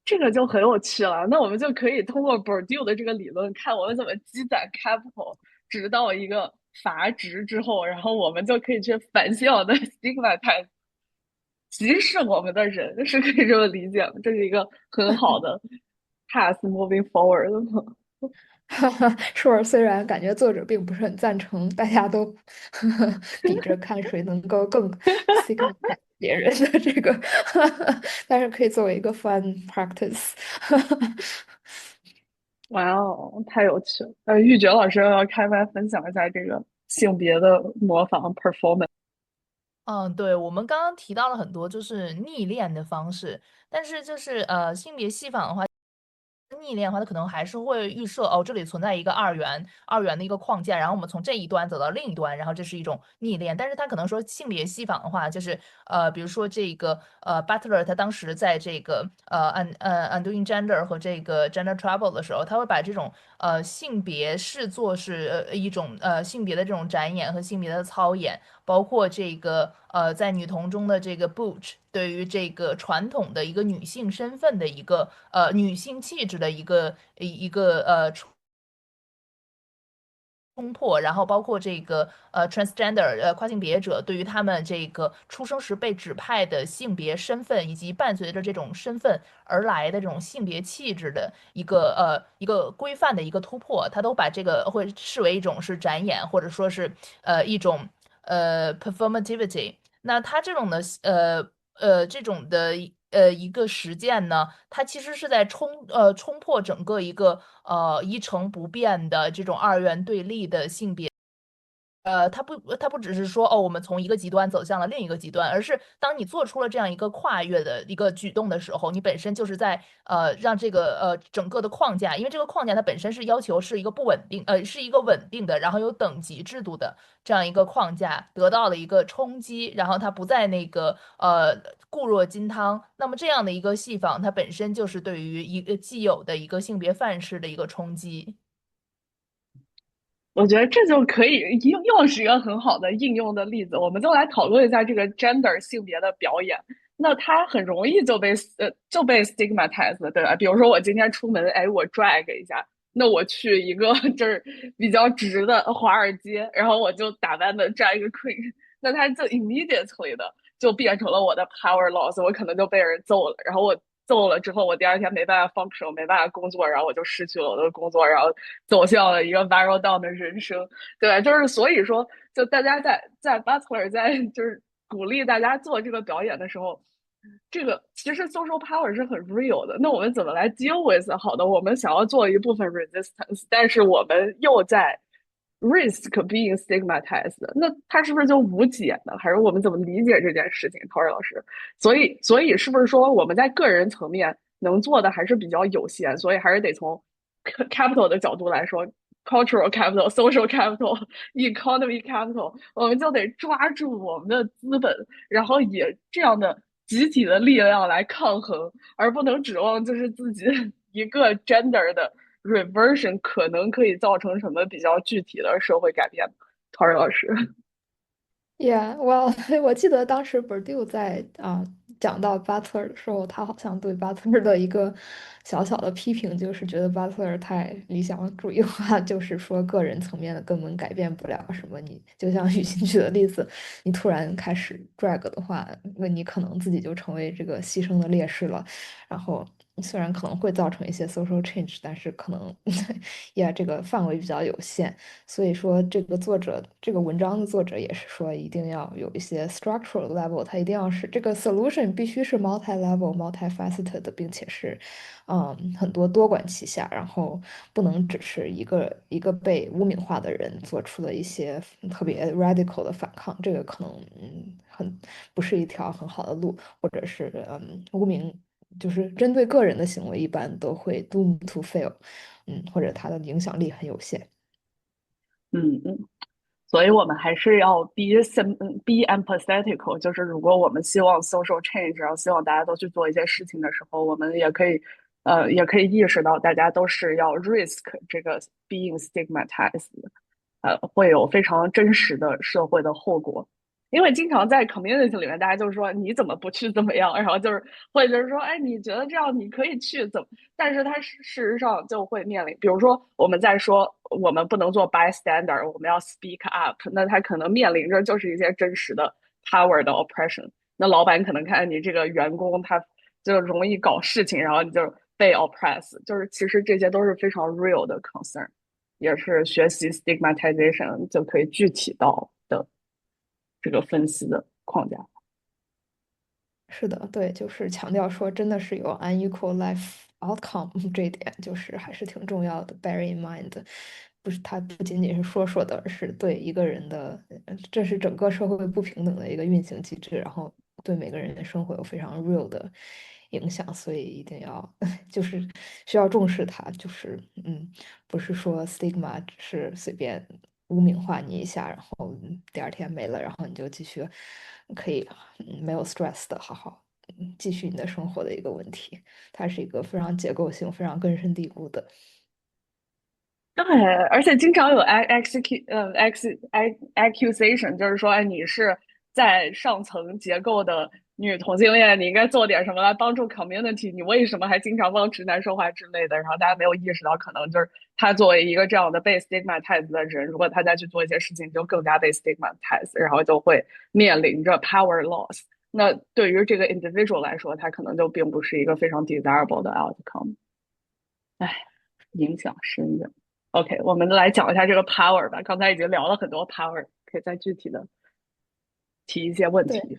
这个就很有趣了。那我们就可以通过 Bourdieu 的这个理论，看我们怎么积攒 capital，直到一个阀值之后，然后我们就可以去反向的 stigmatize 歧视我们的人，是可以这么理解吗？这是一个很好的 path moving forward 的。说虽然感觉作者并不是很赞成，大家都比着看谁能够更 stigmatize 别人的这个，但是可以作为一个 fun practice。哇哦，太有趣了！玉珏老师要开麦分享一下这个性别的模仿 performance。嗯，对，我们刚刚提到了很多就是逆恋的方式，但是就是性别戏仿的话。逆恋的话，它可能还是会预设哦，这里存在一个二元的一个框架，然后我们从这一端走到另一端，然后这是一种逆恋。但是它可能说性别戏仿的话，就是比如说这个Butler 他当时在这个Undoing Gender 和这个 Gender Trouble 的时候，他会把这种性别视作是一种性别的这种展演和性别的操演。包括这个在女童中的这个 Butch 对于这个传统的一个女性身份的一个女性气质的一个冲破，然后包括这个transgender 跨性别者对于他们这个出生时被指派的性别身份，以及伴随着这种身份而来的这种性别气质的一个规范的一个突破，他都把这个会视为一种是展演，或者说是一种performativity。那他这种的这种的一个实践呢，它其实是在冲破整个一个一成不变的这种二元对立的性别。它不只是说哦，我们从一个极端走向了另一个极端，而是当你做出了这样一个跨越的一个举动的时候，你本身就是在让这个整个的框架，因为这个框架它本身是要求是一个不稳定，是一个稳定的，然后有等级制度的这样一个框架得到了一个冲击，然后它不再那个固若金汤。那么这样的一个戏仿，它本身就是对于一个既有的一个性别范式的一个冲击。我觉得这就可以又是一个很好的应用的例子。我们就来讨论一下这个 gender 性别的表演。那它很容易就被 stigmatized，对吧？比如说我今天出门，哎，我 drag 一下，那我去一个就是比较直的华尔街，然后我就打扮的 drag queen，那它就 immediately 的就变成了我的 power loss，我可能就被人揍了，然后我揍了之后，我第二天没办法 function，没办法工作，然后我就失去了我的工作，然后走向了一个 viral down 的人生，对吧？就是所以说，就大家在 Butler 在就是鼓励大家做这个表演的时候，这个其实 social power 是很 real 的。那我们怎么来 deal with？好的，我们想要做一部分 resistance，但是我们又在 risk being stigmatized，那它是不是就无解呢？还是我们怎么理解这件事情？陶瑞老师，所以是不是说我们在个人层面能做的还是比较有限？所以还是得从 capital 的角度来说，cultural capital、social capital、economy capital，我们就得抓住我们的资本，然后以这样的集体的力量来抗衡，而不能指望就是自己一个 gender 的 reversion 可能可以造成什么比较具体的社会改变。陶瑞老师，Yeah, well，我记得当时 Purdue 在讲到 Butler 的时候，他好像对 Butler 的一个小小的批评，就是觉得 Butler 太理想主义化，就是说个人层面的根本改变不了什么。你就像雨欣举的例子，你突然开始 drag 的话，那你可能自己就成为这个牺牲的烈士了。然后虽然可能会造成一些 social change，但是可能也这个范围比较有限。所以说，这个作者这个文章的作者也是说，一定要有一些 structural level，它一定要是这个 solution 必须是 multi-level、multifaceted 的，并且是很多多管齐下，然后不能只是一个一个被污名化的人做出的一些特别 radical 的反抗，这个可能不是一条很好的路，或者是污名。就是针对个人的行为，一般都会 doom to fail，或者它的影响力很有限。嗯嗯，所以我们还是要 be empathetical，就是如果我们希望 social change，然后希望大家都去做一些事情的时候，我们也可以意识到大家都是要 risk 这个 being stigmatized，会有非常真实的社会的后果。因为经常在 community 里面，大家就说你怎么不去怎么样，然后就是或者就是说，哎，你觉得这样你可以去怎么？但是它事实上就会面临，比如说我们在说我们不能做 bystander，我们要 speak up，那他可能面临着就是一些真实的 power 的 oppression。那老板可能看你这个员工他就容易搞事情，然后你就被 oppress，就是其实这些都是非常 real 的 concern。也是学习 stigmatization 就可以具体到的这个分析的框架。是的，对，就是强调说，真的是有 unequal life outcome 这一点，就是还是挺重要的，bear in mind。不是，它不仅仅是说说的，而是对一个人的，这是整个社会不平等的一个运行机制，然后对每个人的生活有非常 real 的影响，所以一定要就是需要重视它，就是不是说 stigma 只是随便污名化你一下，然后第二天没了，然后你就继续可以没有 stress 的好好继续你的生活的一个问题，它是一个非常结构性、非常根深蒂固的。对，而且经常有 accusation，就是说，哎，你是在上层结构的女同性恋，你应该做点什么来帮助 community，你为什么还经常帮直男说话之类的？然后大家没有意识到，可能就是他作为一个这样的被 stigmatized 的人，如果他再去做一些事情，就更加被 stigmatized，然后就会面临着 power loss。那对于这个 individual 来说，他可能就并不是一个非常 desirable 的 outcome。哎，影响深远。OK，我们来讲一下这个 power 吧。刚才已经聊了很多 power，可以再具体的提一些问对。题。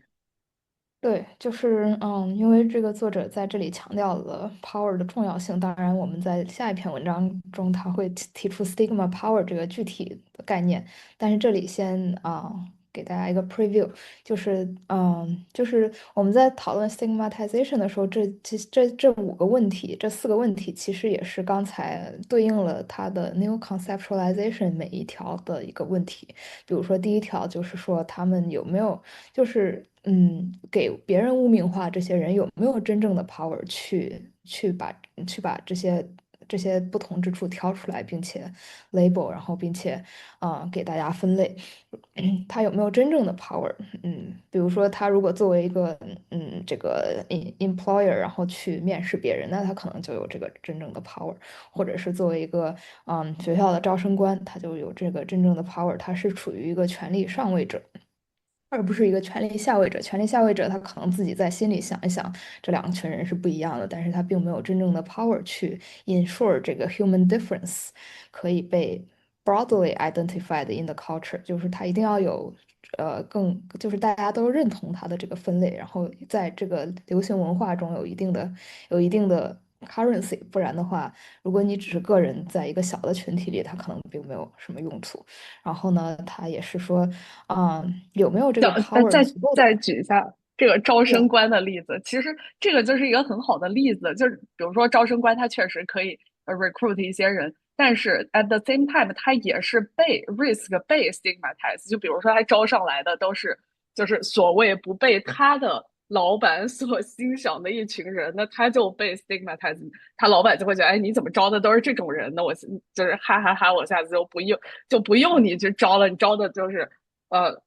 对，就是因为这个作者在这里强调了 power 的重要性。当然，我们在下一篇文章中他会提出 stigma power 这个具体的概念，但是这里先给大家一个 preview，就是我们在讨论 stigmatization 的时候，这5个问题，这4个问题其实也是刚才对应了它的 new conceptualization 每一条的一个问题。比如说第一条就是说他们有没有。就是给别人污名化这些人有没有真正的 power去把这些这些不同之处挑出来，并且 label，然后并且给大家分类。他有没有真正的 power？比如说他如果作为一个这个 employer，然后去面试别人，那他可能就有这个真正的 power，或者是作为一个学校的招生官，他就有这个真正的 power，他是处于一个权力上位者。而不是一个权力下位者。权力下位者他可能自己在心里想一想，这两群人是不一样的，但是他并没有真正的 power 去 ensure 这个 human difference 可以被 broadly identified in the culture，就是他一定要有就是大家都认同他的这个分类，然后在这个流行文化中有一定的 currency，不然的话，如果你只是个人在一个小的群体里，他可能并没有什么用处。然后呢，他也是说，有没有这个 power 再足够的？再举一下这个招生对，官的例子，其实这个就是一个很好的例子，就是比如说招生官他确实可以recruit 一些人，但是 at the same time 他也是被 risk 被 stigmatize，就比如说他招上来的都是就是所谓不被他的老板所欣赏的一群人，那他就被 stigmatize，他老板就会觉得，哎，你怎么招的都是这种人呢？我就是哈哈哈，我下次就不用你去招了，你招的就是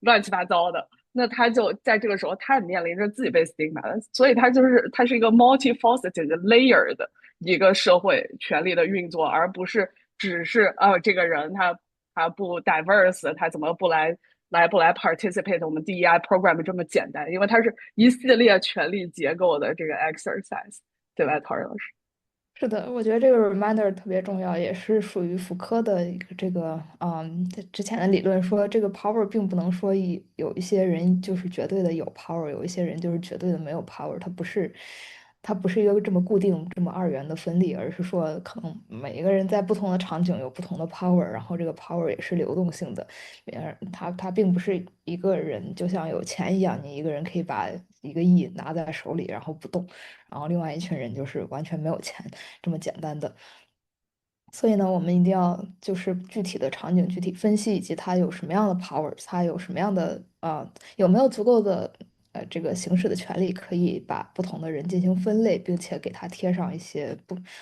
乱七八糟的。那他就在这个时候，他也面临着自己被 stigma，所以他是一个 multifaceted layer 的一个社会权力的运作，而不是只是这个人他不 diverse，他怎么不来 participate 我们 DEI program 这么简单，因为它是一系列权力结构的这个 exercise，对吧，陶老师？是的，我觉得这个 reminder 特别重要，也是属于福柯的一个这个之前的理论说，这个 power 并不能说有一些人就是绝对的有 power，有一些人就是绝对的没有 power，它不是一个这么固定、这么二元的分立，而是说可能每一个人在不同的场景有不同的 power，然后这个 power 也是流动性的，他并不是一个人，就像有钱一样，你一个人可以把1个亿拿在手里，然后不动。然后另外一群人就是完全没有钱这么简单的。所以呢，我们一定要就是具体的场景具体分析，以及他有什么样的 power，他有什么样的有没有足够的这个行使的权利，可以把不同的人进行分类，并且给他贴上一些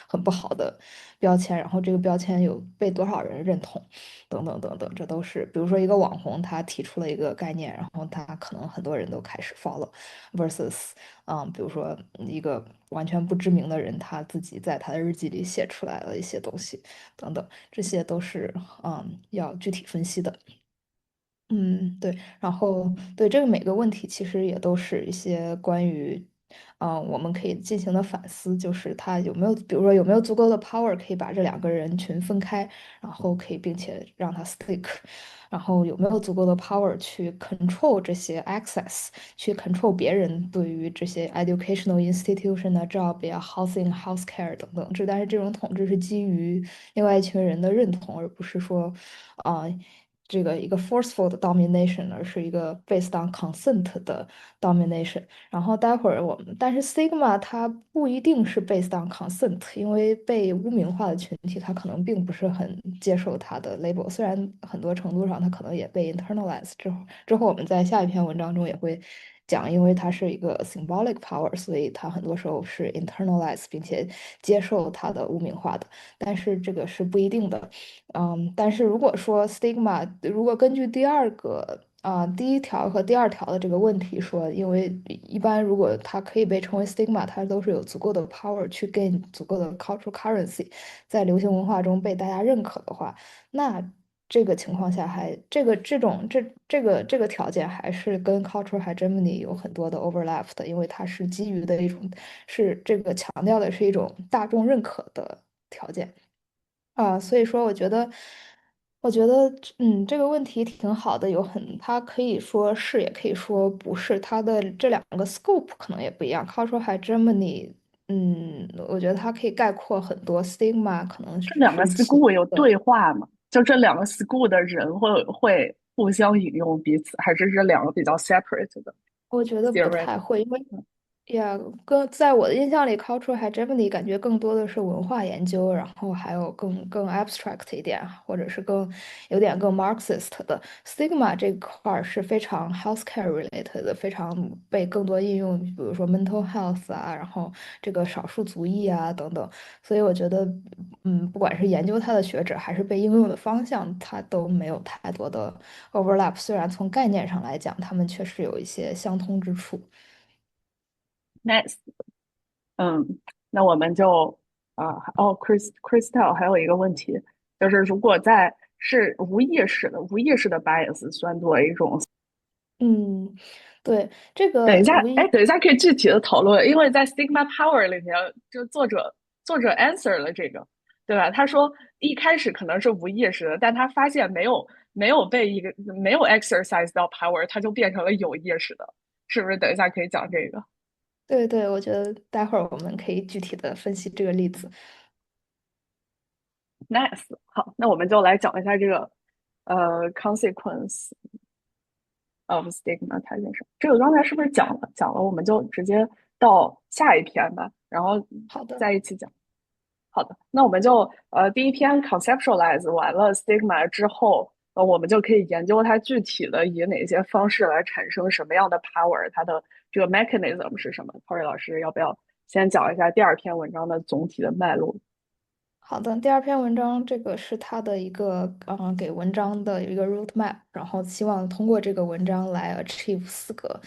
很不好的标签，然后这个标签有被多少人认同，等等等等，这都是比如说一个网红他提出了一个概念，然后他可能很多人都开始 follow，versus。比如说一个完全不知名的人，他自己在他的日记里写出来了一些东西，等等，这些都是要具体分析的。对，然后对这个每个问题，其实也都是一些关于，我们可以进行的反思，就是他有没有，比如说有没有足够的 power 可以把这两个人群分开，然后可以并且让他 stick，然后有没有足够的 power 去 control 这些 access，去 control 别人对于这些 educational institution 啊、job 呀、housing、healthcare 等等，但是这种统治是基于另外一群人的认同，而不是说，啊、这个一个 forceful 的 domination，而是一个 based on consent 的 domination。然后待会儿但是 stigma 它不一定是 based on consent，因为被污名化的群体，他可能并不是很接受它的 label，虽然很多程度上它可能也被 internalize 之后，我们在下一篇文章中也会讲，因为它是一个 symbolic power，所以它很多时候是 internalize 并且接受它的污名化的，但是这个是不一定的。但是如果说 stigma，如果根据第一条和第二条的这个问题说，因为一般如果它可以被称为 stigma，它都是有足够的 power 去 gain 足够的 cultural currency，在流行文化中被大家认可的话，那这个情况下这个条件还是跟 cultural hegemony 有很多的 overlap 的，因为它是基于的一种这个强调的是一种大众认可的条件。所以说我觉得，这个问题挺好的，它可以说是，也可以说不是，它的这两个 scope 可能也不一样。cultural hegemony，我觉得它可以概括很多，stigma 可能这两个 是其 school 有的。对话吗？就这两个 school 的人会互相引用彼此，还是这两个比较 separate 的 我觉得不 theory？太会，呀，更在我的印象里，cultural hegemony 感觉更多的是文化研究，然后还有更 abstract 一点，或者是有点更 Marxist 的 stigma 这块儿是非常 healthcare related 的，非常被更多应用，比如说 mental health 啊，然后这个少数族裔啊等等。所以我觉得，不管是研究它的学者，还是被应用的方向，它都没有太多的 overlap。虽然从概念上来讲，它们确实有一些相通之处。Nice。嗯，那我们就Crystal 还有一个问题，就是如果是无意识的 bias 算作一种。嗯，对，这等一下，哎，个无疑，等一下可以具体的讨论，因为在 Stigma Power 里面，就作者 answer 了这个，对吧？他说一开始可能是无意识的，但他发现没有 exercise 到 power，他就变成了有意识的，是不是？等一下可以讲这个。对对，我觉得待会儿我们可以具体的分析这个例子。Nice。好，那我们就来讲一下这个consequence of stigmatization。这个刚才是不是讲了？讲了，我们就直接到下一篇吧，然后好的，再一起讲。好的，那我们就第一篇 conceptualize 完了 stigma 之后，我们就可以研究它具体的以哪些方式来产生什么样的 power，它的这个 mechanism 是什么？Tori 老师要不要先讲一下第二篇文章的总体的脉络？好的，第二篇文章这个是他的一个给文章的一个 roadmap，然后希望通过这个文章来 achieve 4个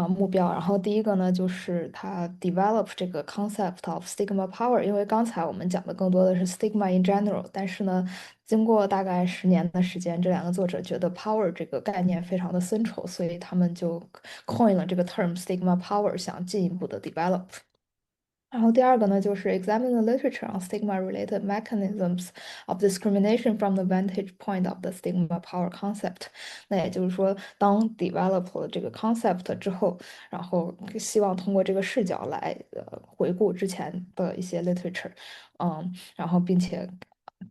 目标。然后第一个呢，就是他 develop 这个 concept of stigma power，因为刚才我们讲的更多的是 stigma in general，但是呢，经过大概10年的时间，这两个作者觉得 power 这个概念非常的 central，所以他们就 coin 了这个 term stigma power，想进一步的 develop。然后第二个呢，就是 examine the literature on stigma-related mechanisms of discrimination from the vantage point of the stigma power concept。那也就是说，当 develop 了这个 concept 之后，然后希望通过这个视角来回顾之前的一些 literature，然后并且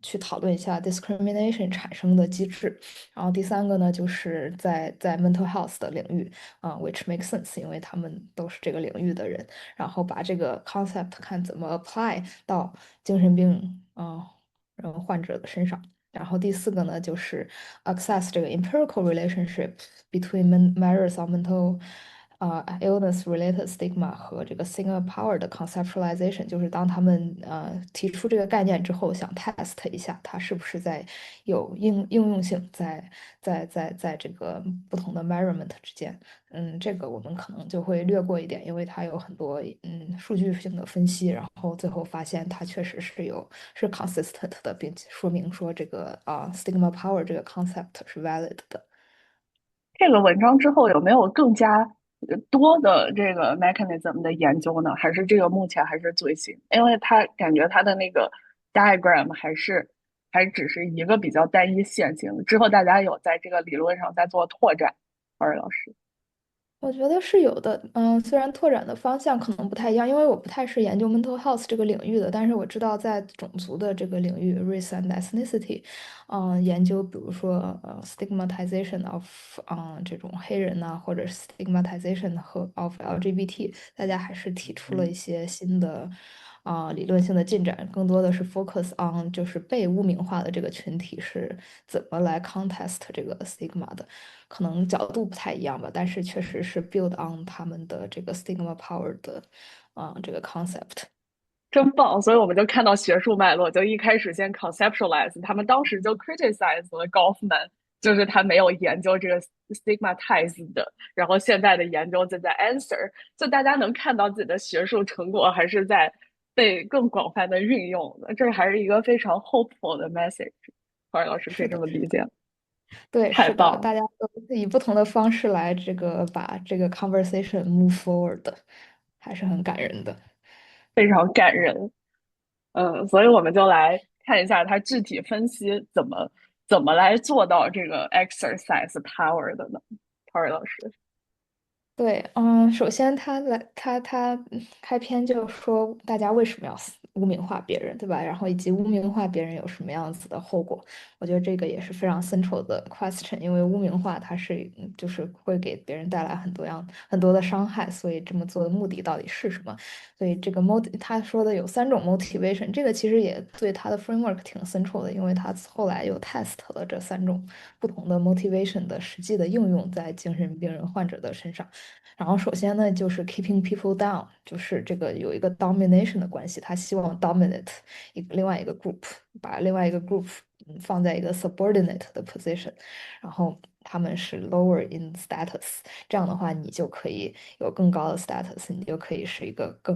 去讨论一下 discrimination 产生的机制。然后第三个呢，就是在 mental health 的领域which makes sense，因为他们都是这个领域的人。然后把这个 concept 看怎么 apply 到精神病患者的身上。然后第四个呢，就是 access 这个 empirical relationship between measures of mental illness related stigma 和这个 stigma power 的 conceptualization，就是当他们提出这个概念之后，想 test 一下它是不是有应用性在这个不同的 measurement 之间。这个我们可能就会略过一点，因为它有很多数据性的分析，然后最后发现它确实是 consistent 的，并且说明说这个stigma power 这个 concept 是 valid 的。这个文章之后有没有更加多的这个 mechanism 的研究呢？还是这个目前还是最新？因为他感觉他的那个 diagram 还只是一个比较单一线性。之后大家有在这个理论上在做拓展，二位老师。我觉得是有的，虽然拓展的方向可能不太一样，因为我不太是研究 mental health 这个领域的，但是我知道在种族的这个领域，race and ethnicity，研究比如说stigmatization of，这种黑人呐、或者是 stigmatization 和 of LGBT，大家还是提出了一些新的理论性的进展，更多的是 focus on 就是被污名化的这个群体是怎么来 contest 这个 stigma 的。可能角度不太一样吧，但是确实是 build on 他们的这个 stigma power 的这个 concept。真棒！所以我们就看到学术脉络，就一开始先 conceptualize，他们当时就 criticize 了 Goffman，就是他没有研究这个 stigmatize 的，然后现在的研究就在 answer，就大家能看到自己的学术成果还是在被更广泛的运用的，这还是一个非常 hopeful 的 message。黄老师可以是的，这么理解，对，是的，太棒了，大家都以不同的方式来把这个 conversation move forward，还是很感人的。非常感人。所以我们就来看一下它具体分析怎么来做到这个 exercise power 的呢？Tory 老师，对，首先他开篇就说大家为什么要污名化别人，对吧？然后以及污名化别人有什么样子的后果？我觉得这个也是非常 central 的 question，因为污名化它是就是会给别人带来很多的伤害，所以这么做的目的到底是什么？所以这个 他说的有3种 motivation，这个其实也对他的 framework 挺 central 的，因为他后来又 test 了这3种不同的 motivation 的实际的应用在精神病人患者的身上。然后首先呢，就是 keeping people down，就是这个有一个 domination 的关系，他希望 dominate 另外一个 group，把另外一个 group 放在一个 subordinate 的 position，然后他们是 lower in status，这样的话你就可以有更高的 status，你就可以是一个更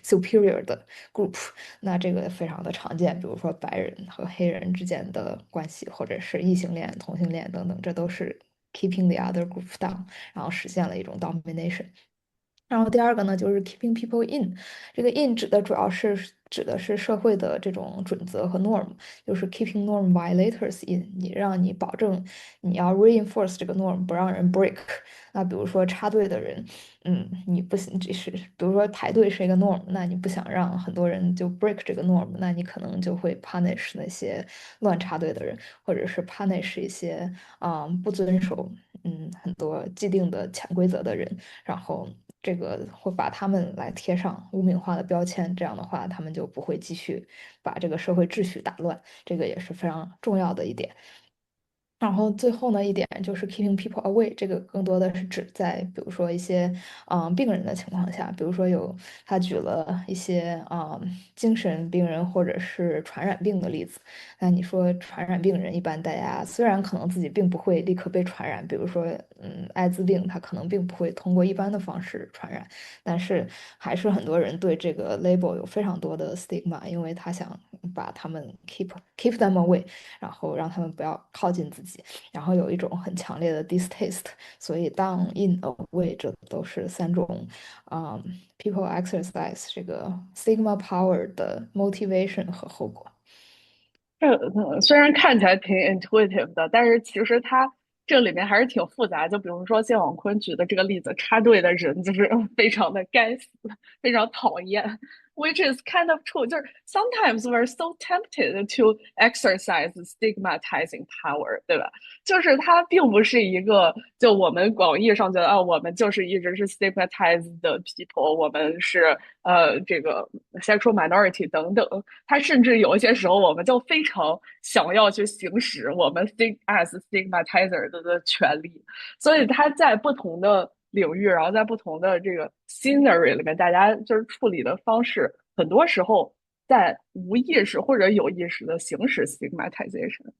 superior 的 group。那这个非常的常见，比如说白人和黑人之间的关系，或者是异性恋、同性恋等等，这都是 keeping the other group down，然后实现了一种 domination。然后第二个呢，就是 keeping people in，这个 in 指的是社会的这种准则和 norm，就是 keeping norm violators in，你保证你要 reinforce 这个 norm，不让人 break。那比如说插队的人，你不行，比如说排队是一个 norm，那你不想让很多人就 break 这个 norm，那你可能就会 punish 那些乱插队的人，或者是 punish 一些不遵守很多既定的潜规则的人。然后这个会把他们来贴上污名化的标签，这样的话，他们就不会继续把这个社会秩序打乱，这个也是非常重要的一点。然后最后呢一点就是 keeping people away，这个更多的是指在比如说一些病人的情况下，比如说他举了一些精神病人或者是传染病的例子。那你说传染病人一般大家虽然可能自己并不会立刻被传染，比如说艾滋病，它可能并不会通过一般的方式传染，但是还是很多人对这个 label 有非常多的 stigma，因为他想把他们 keep them away。然后让他们不要靠近自己，然后有一种很强烈的 distaste，所以 down in away 这都是3种嗯 people exercise 这个 stigma power 的 motivation 和后果。这虽然看起来挺 intuitive 的，但是其实它这里面还是挺复杂。就比如说谢广坤举的这个例子，插队的人就是非常的该死，非常讨厌，which is kind of true。就是 sometimes we're so tempted to exercise stigmatizing power，对吧？就是它并不是一个就我们广义上觉得啊，我们就是一直是 stigmatized 的 people，我们是这个 sexual minority 等等。它甚至有一些时候，我们就非常想要去行使我们 as stigmatizer 的权利。所以它在不同的领域，然后在不同的这个 scenery 里面，大家就是处理的方式，很多时候在无意识或者有意识的行使 stigmatization。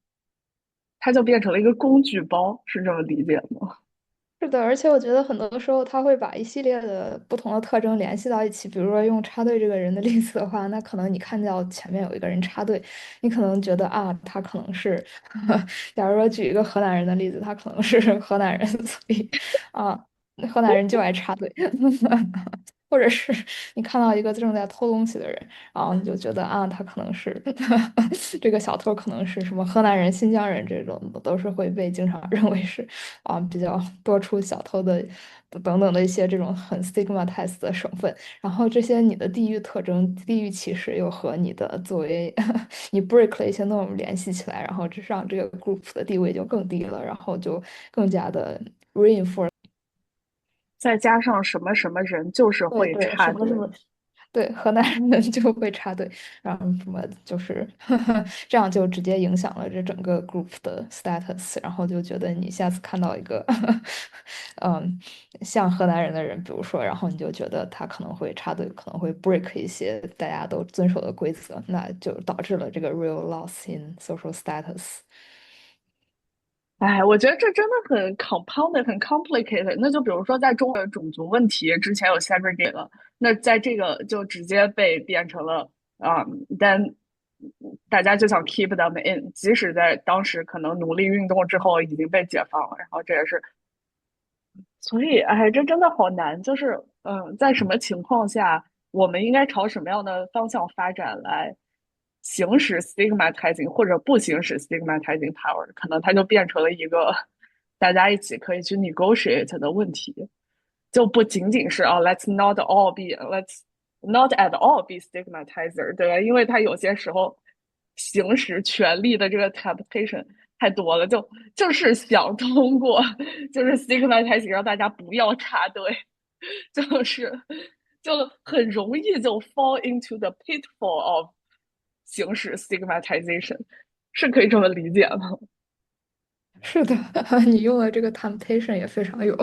它就变成了一个工具包，是这么理解吗？是的，而且我觉得很多时候他会把一系列的不同的特征联系到一起。比如说用插队这个人的例子的话，那可能你看到前面有一个人插队，你可能觉得啊，他可能是，假如说举一个河南人的例子，他可能是河南人，所以啊，河南人就爱插队。或者是你看到一个正在偷东西的人，然后你就觉得啊，他可能是这个小偷，可能是什么河南人、新疆人这种的，都是会被经常认为是比较多出小偷的等等的一些这种很 stigmatized 的省份。然后这些你的地域特征、地域歧视又和你的作为你 break 了一些 norm 联系起来，然后这让这个 group 的地位就更低了，然后就更加的 reinforce。再加上什么什么人就是会对对，插队。什么什么，对，河南人就会插队，然后什么就是这样就直接影响了这整个 group 的 status，然后就觉得你下次看到一个嗯像河南人的人，比如说，然后你就觉得他可能会插队，可能会 break 一些大家都遵守的规则，那就导致了这个 real loss in social status。哎，我觉得这真的很 compounded，很 complicated。那就比如说，在中国的种族问题之前有 segregate 了，那在这个就直接被变成了但大家就想 keep them in，即使在当时可能奴隶运动之后已经被解放了，然后这也是所以，哎，这真的好难。就是，在什么情况下，我们应该朝什么样的方向发展来行使 stigmatizing，或者不行使 stigmatizing power，可能它就变成了一个大家一起可以去 negotiate 的问题，就不仅仅是哦，let's not all be let's not at all be stigmatizer，对吧？因为他有些时候行使权力的这个 temptation 太多了，就是想通过就是 stigmatizing 让大家不要插队，就是就很容易就 fall into the pitfall of 行使 stigmatization，是可以这么理解吗？是的，你用的这个 temptation 也非常有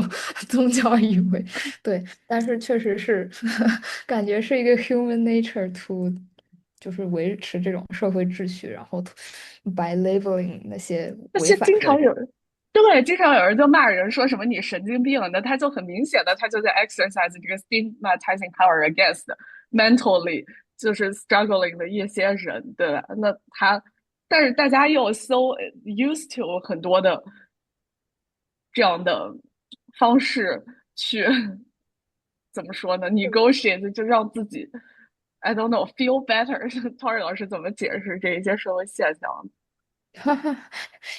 宗教意味，对，但是确实是感觉是一个 human nature to，就是维持这种社会秩序，然后 by labeling 那些违而且反的人。经常有人，对，经常有人就骂人说什么你神经病，那他就很明显的他就在 exercise 这个 stigmatizing power against mentally 就是 struggling 的一些人，对吧？那他，但是大家又 so used to 很多的这样的方式去怎么说呢？negotiate 就让自己 I don't know feel better。Tori 老师怎么解释这一些社会现象？哈哈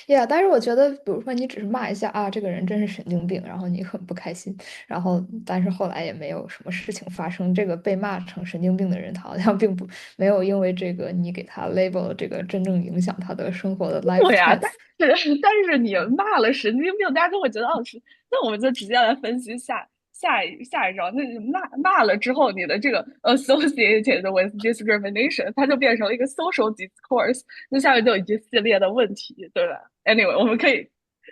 ，Yeah，但是我觉得，比如说你只是骂一下啊，这个人真是神经病，然后你很不开心，然后但是后来也没有什么事情发生。这个被骂成神经病的人，他好像并不没有因为这个你给他 label 这个真正影响他的生活的 life 对呀，choice。但是你骂了神经病，大家就会觉得哦是，那我们就直接来分析下一章。那你骂了之后，你的这个 associated with discrimination，它就变成了一个 social discourse，那下面就有一系列的问题，对吧？Anyway，我们可以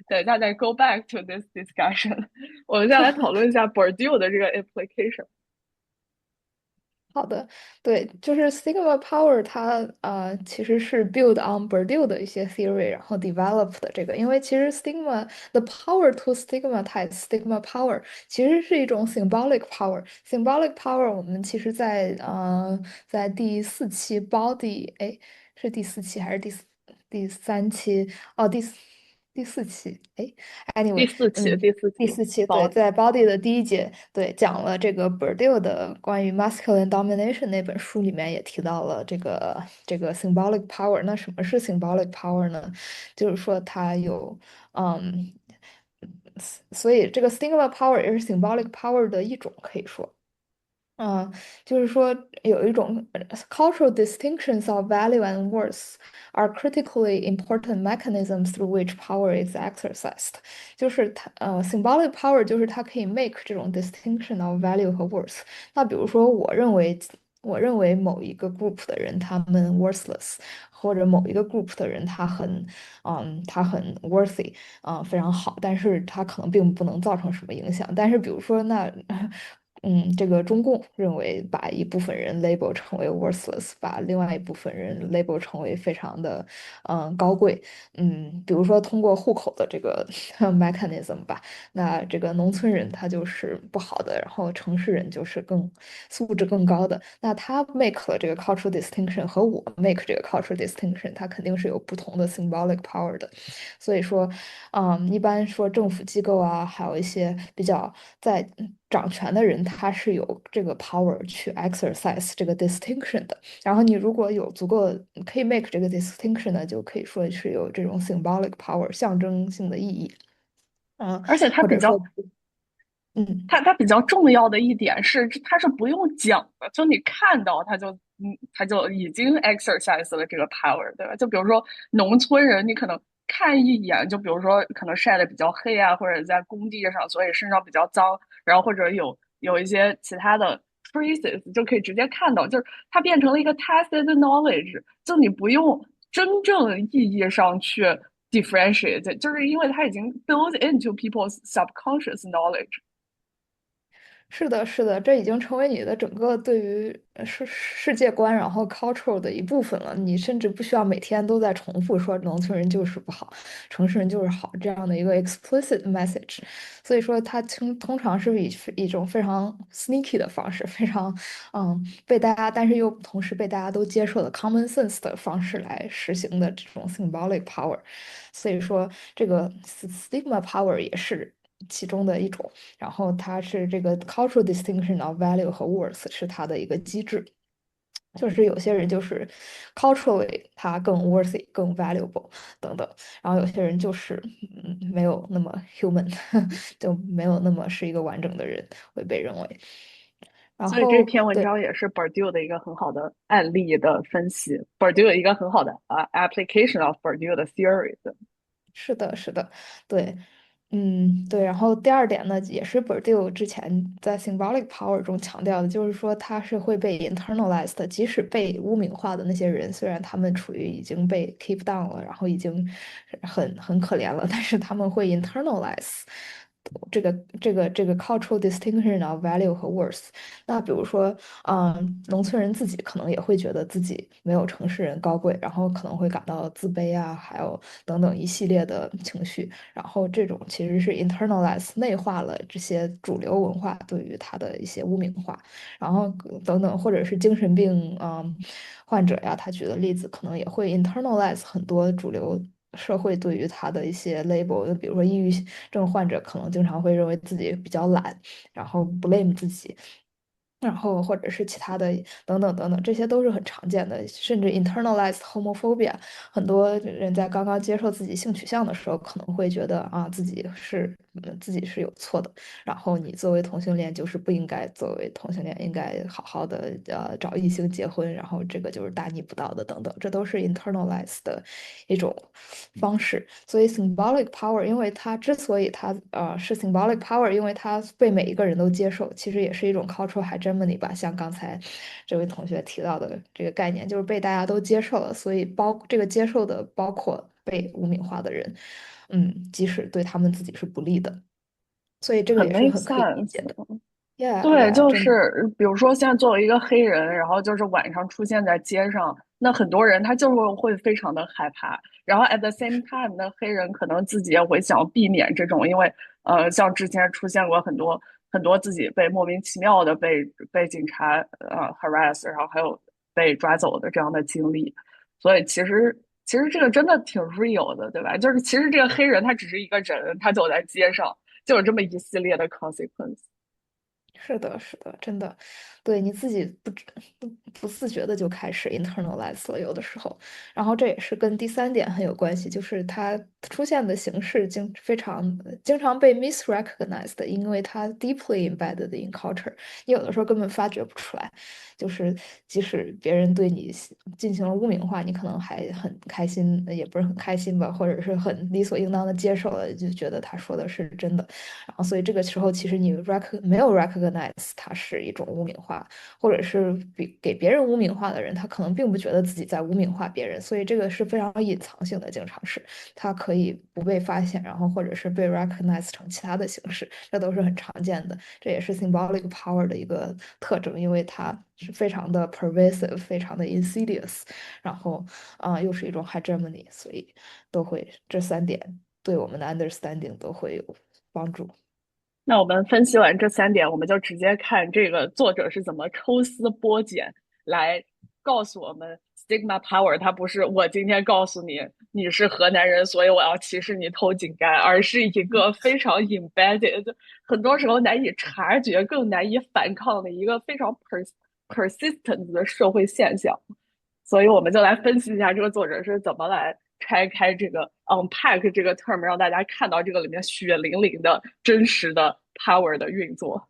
等一下再 go back to this discussion。我们先来讨论一下 Bourdieu 的这个 implication。好的，对，就是 Sigma Power，它其实是 build on Bourdieu 的一些 theory，然后 develop 的这个。因为其实 Stigma the power to stigmatize Stigma Power 其实是一种 symbolic power。symbolic power 我们其实在第四期 Body，哎，是第四期还是第三期？哦，第四期，哎，anyway，第四期，嗯。第四期第四期，对，，body。在 Body 的第一节，对，讲了这个 Bourdieu 的关于 masculine domination 那本书里面也提到了这个 symbolic power。那什么是 symbolic power 呢？就是说它有，嗯，所以这个 stigma power 也是 symbolic power 的一种，可以说。就是说有一种cultural distinctions of value and worth are critically important mechanisms through which power is exercised。就是它symbolic power 就是它可以 make 这种 distinction of value 和 worth。那比如说，我认为某一个 group 的人他们 worthless，或者某一个 group 的人他很 worthy，非常好，但是他可能并不能造成什么影响。但是比如说那这个中共认为把一部分人 label 成为 worthless，把另外一部分人 label 成为非常的高贵。比如说通过户口的这个 mechanism 吧，那这个农村人他就是不好的，然后城市人就是素质更高的。那他 make 了这个 cultural distinction 和我 make 这个 cultural distinction，它肯定是有不同的 symbolic power 的。所以说，一般说政府机构啊，还有一些比较在掌权的人，他是有这个 power 去 exercise 这个 distinction 的。然后你如果有足够可以 make 这个 distinction 呢，就可以说是有这种 symbolic power 象征性的意义。而且它或者说，比较嗯。它比较重要的一点是，它是不用讲的，就你看到它就已经 exercise 了这个 power，对吧？就比如说农村人，你可能看一眼，就比如说可能晒得比较黑啊，或者在工地上，所以身上比较脏，然后或者有一些其他的 traces，就可以直接看到，就是它变成了一个 tacit knowledge，就你不用真正意义上去 differentiate，就是因为它已经 built into people's subconscious knowledge。是的，是的，这已经成为你的整个对于世界观，然后 cultural 的一部分了。你甚至不需要每天都在重复说农村人就是不好，城市人就是好这样的一个 explicit message。所以说，它通常是以一种非常 sneaky 的方式，非常被大家，但是又同时被大家都接受的 common sense 的方式来实行的这种 symbolic power。所以说，这个 stigma power 也是其中的一种。然后它是这个 cultural distinction of value 和 worth 是它的一个机制。就是有些人就是 culturally 他更 worthy 更 valuable 等等，然后有些人就是没有那么 human，就没有那么是一个完整的人会被认为。然所以这后对。篇文章也是 Bourdieu 的一个很好的案例的分析，Bourdieu 有一个很好的application of Bourdieu 的 theory 的。是的，是的，对，对。然后第二点呢，也是 Bourdieu 之前在 symbolic power 中强调的，就是说他是会被 internalized 的，即使被污名化的那些人，虽然他们处于已经被 keep down 了，然后已经很可怜了，但是他们会 internalize 这个 cultural distinction of value 和 worth。那比如说，农村人自己可能也会觉得自己没有城市人高贵，然后可能会感到自卑啊，还有等等一系列的情绪。然后这种其实是 internalize 内化了这些主流文化对于他的一些污名化，然后等等，或者是精神病患者呀，他举的例子可能也会 internalize 很多主流。社会对于他的一些 label，就比如说抑郁症患者，可能经常会认为自己比较懒，然后 blame 自己，然后或者是其他的等等等等，这些都是很常见的，甚至 internalized homophobia，很多人在刚刚接受自己性取向的时候，可能会觉得啊自己是有错的，然后你作为同性恋就是不应该作为同性恋，应该好好的找异性结婚，然后这个就是大逆不道的等等，这都是 internalized 的一种方式。所以 symbolic power，因为它之所以它是 symbolic power，因为它被每一个人都接受，其实也是一种 cultural hegemony 吧。像刚才这位同学提到的这个概念，就是被大家都接受了，所以这个接受的包括被污名化的人，即使对他们自己是不利的，所以这个很 也是 make 很可以理 sense。解的。Yeah, 对，yeah，就真的。是比如说现在作为一个黑人，然后就是晚上出现在街上，那很多人他就是会非常的害怕。然后 at the same time，那黑人可能自己也会想避免这种，因为像之前出现过很多自己被莫名其妙的被警察harass，然后还有被抓走的这样的经历。所以其实这个真的挺 real 的，对吧？就是其实这个黑人他只是一个人，他走在街上就有这么一系列的 consequence。是的，是的，真的，对你自己不自觉的就开始 internalize 了，有的时候，然后这也是跟第三点很有关系，就是它出现的形式经常被 misrecognized，因为它 deeply embedded in culture，你有的时候根本发觉不出来，就是即使别人对你进行了污名化，你可能还很开心，也不是很开心吧，或者是很理所应当的接受了，就觉得他说的是真的。然后所以这个时候其实你没有 recognize 它是一种污名化，或者是给别人污名化的人，他可能并不觉得自己在污名化别人，所以这个是非常隐藏性的，经常是它可以不被发现，然后或者是被 recognize 成其他的形式，这都是很常见的，这也是 symbolic power 的一个特征，因为它是非常的 pervasive，非常的 insidious，然后又是一种 hegemony，所以都会这三点对我们的 understanding 都会有帮助。那我们分析完这三点，我们就直接看这个作者是怎么抽丝剥茧来告诉我们，stigma power 它不是我今天告诉你你是河南人，所以我要歧视你偷井盖，而是一个非常 embedded，很多时候难以察觉、更难以反抗的一个非常 persistent 的社会现象。所以我们就来分析一下这个作者是怎么来拆开这个 unpack 这个 term，让大家看到这个里面血淋淋的真实的 power 的运作。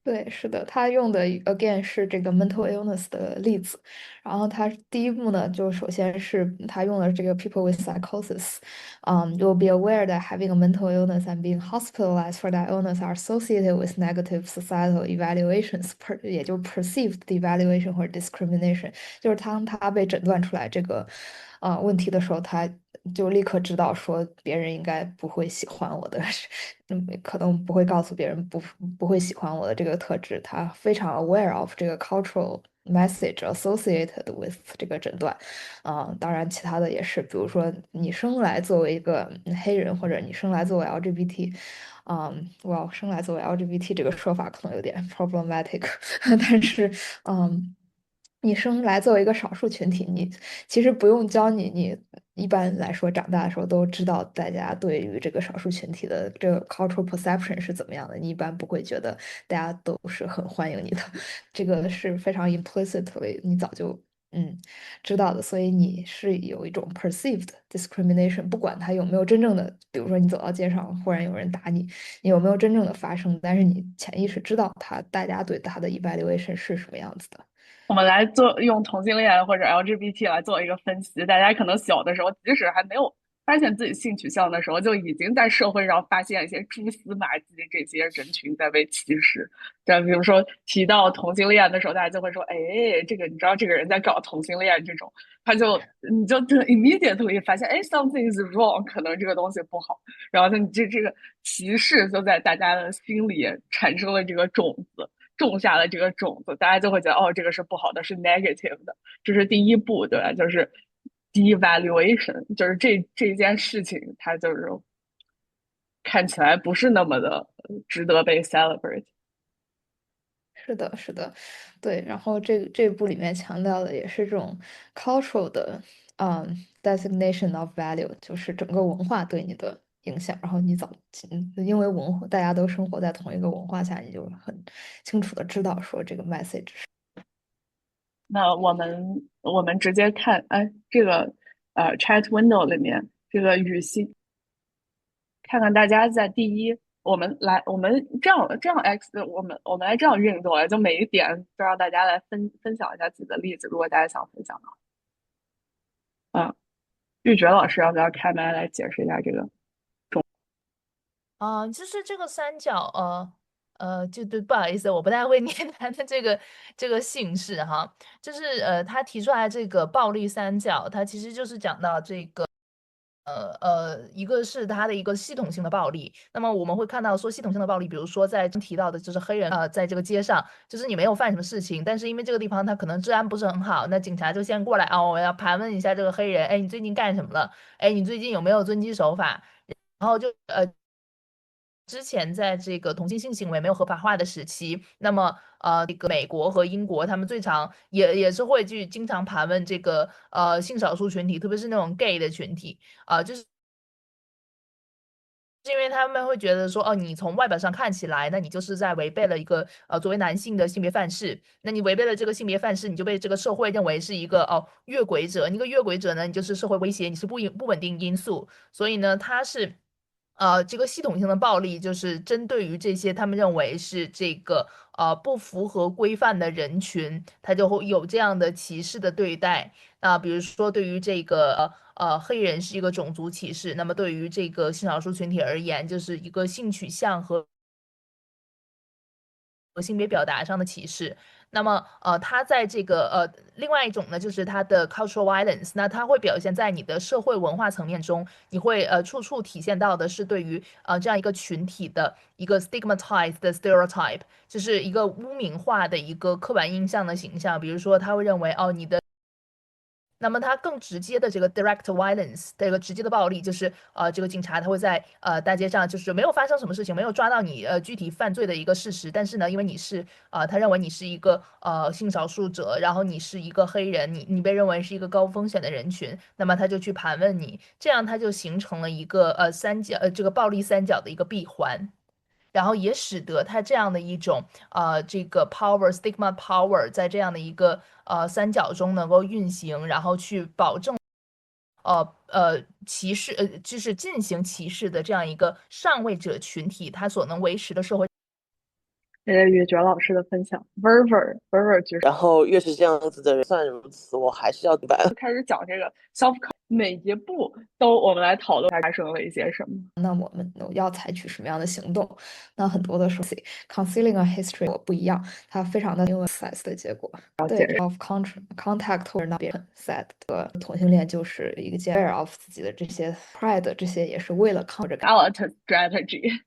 对，是的，他用的 again 是这个 mental illness 的例子，然后他第一步呢，就首先是他用了这个 people with psychosis，you'll be aware that having a mental illness and being hospitalized for that illness are associated with negative societal evaluations，也就是 perceived evaluation 或者 discrimination，就是当他被诊断出来这个问题的时候，他就立刻知道说别人应该不会喜欢我的，可能不会告诉别人不会喜欢我的这个特质，他非常 aware of 这个 cultural message associated with 这个诊断，当然其他的也是，比如说你生来作为一个黑人，或者你生来作为 LGBT。我生来作为 LGBT 这个说法可能有点 problematic，但是，你生来作为一个少数群体，你其实不用教你，你一般来说长大的时候都知道大家对于这个少数群体的这个 cultural perception 是怎么样的，你一般不会觉得大家都是很欢迎你的，这个是非常 implicitly，你早就知道的，所以你是有一种 perceived discrimination，不管他有没有真正的，比如说你走到街上，忽然有人打你，你有没有真正的发生，但是你潜意识知道大家对他的 evaluation 是什么样子的。我们来用同性恋或者 LGBT 来做一个分析。大家可能小的时候，即使还没有发现自己性取向的时候，就已经在社会上发现一些蛛丝马迹，这些人群在被歧视。对，比如说提到同性恋的时候，大家就会说：“哎，这个你知道这个人在搞同性恋这种。”你就 immediately 发现，哎，something is wrong，可能这个东西不好。然后这个歧视就在大家的心里产生了这个种子。种下了这个种子，大家就会觉得哦，这个是不好的，是 negative 的，这是第一步，对吧？就是 devaluation，就是这件事情，它就是看起来不是那么的值得被 celebrate。是的，是的，对。然后这部里面强调的也是这种 cultural 的designation of value，就是整个文化对你的影响。然后因为大家都生活在同一个文化下，你就很清楚的知道说这个 message 是。那我们直接看，哎，这个chat window 里面这个语系，看看大家在第一，我们这样 我们来这样运作，就每一点都让大家来分享一下自己的例子，如果大家想分享的话，玉珏老师要不要开麦来解释一下这个？就是这个三角，就对，不好意思，我不太会念它的这个姓氏哈，就是他提出来这个暴力三角，它其实就是讲到这个。一个是它的一个系统性的暴力，那么我们会看到说系统性的暴力，比如说在提到的就是黑人在这个街上，就是你没有犯什么事情，但是因为这个地方它可能治安不是很好，那警察就先过来我要盘问一下这个黑人，哎，你最近干什么了？哎，你最近有没有遵纪守法？然后就之前在这个同性行为没有合法化的时期，那么这个美国和英国他们最常也是会去经常盘问这个性少数群体，特别是那种 gay 的群体就是因为他们会觉得说，哦，你从外表上看起来，那你就是在违背了一个作为男性的性别范式。那你违背了这个性别范式，你就被这个社会认为是一个越轨者。一个越轨者呢，你就是社会威胁，你是不稳定因素。所以呢，它是这个系统性的暴力，就是针对于这些他们认为是这个不符合规范的人群，他就会有这样的歧视的对待。比如说对于这个黑人是一个种族歧视，那么对于这个性少数群体而言，就是一个性取向和性别表达上的歧视。那么，它在这个另外一种呢，就是它的 cultural violence，那它会表现在你的社会文化层面中，你会处处体现到的是对于这样一个群体的一个 stigmatized 的 stereotype，就是一个污名化的一个刻板印象的形象。比如说，他会认为你的。那么它更直接的这个 direct violence 这个直接的暴力，就是这个警察他会在大街上，就是没有发生什么事情，没有抓到你具体犯罪的一个事实，但是呢，因为你是他认为你是一个性少数者，然后你是一个黑人，你被认为是一个高风险的人群，那么他就去盘问你，这样他就形成了一个这个暴力三角的一个闭环。然后也使得他这样的一种这个 power stigma power 在这样的一个三角中能够运行，然后去保证歧视就是进行歧视的这样一个上位者群体，他所能维持的社会。谢谢玉珏老师的分享，Verver 举手。然后越是这样子的人，算如此，我还是要明白。开始讲这个 self， 每一步都我们来讨论发生了一些什么。那我们要采取什么样的行动？那很多的时候，concealing a history 我不一样，它非常的因为 size 的结果。对，of contact 或者让别人 sad 的同性恋就是一个 aware of 自己的这些 pride，这些也是为了抗着 strategy。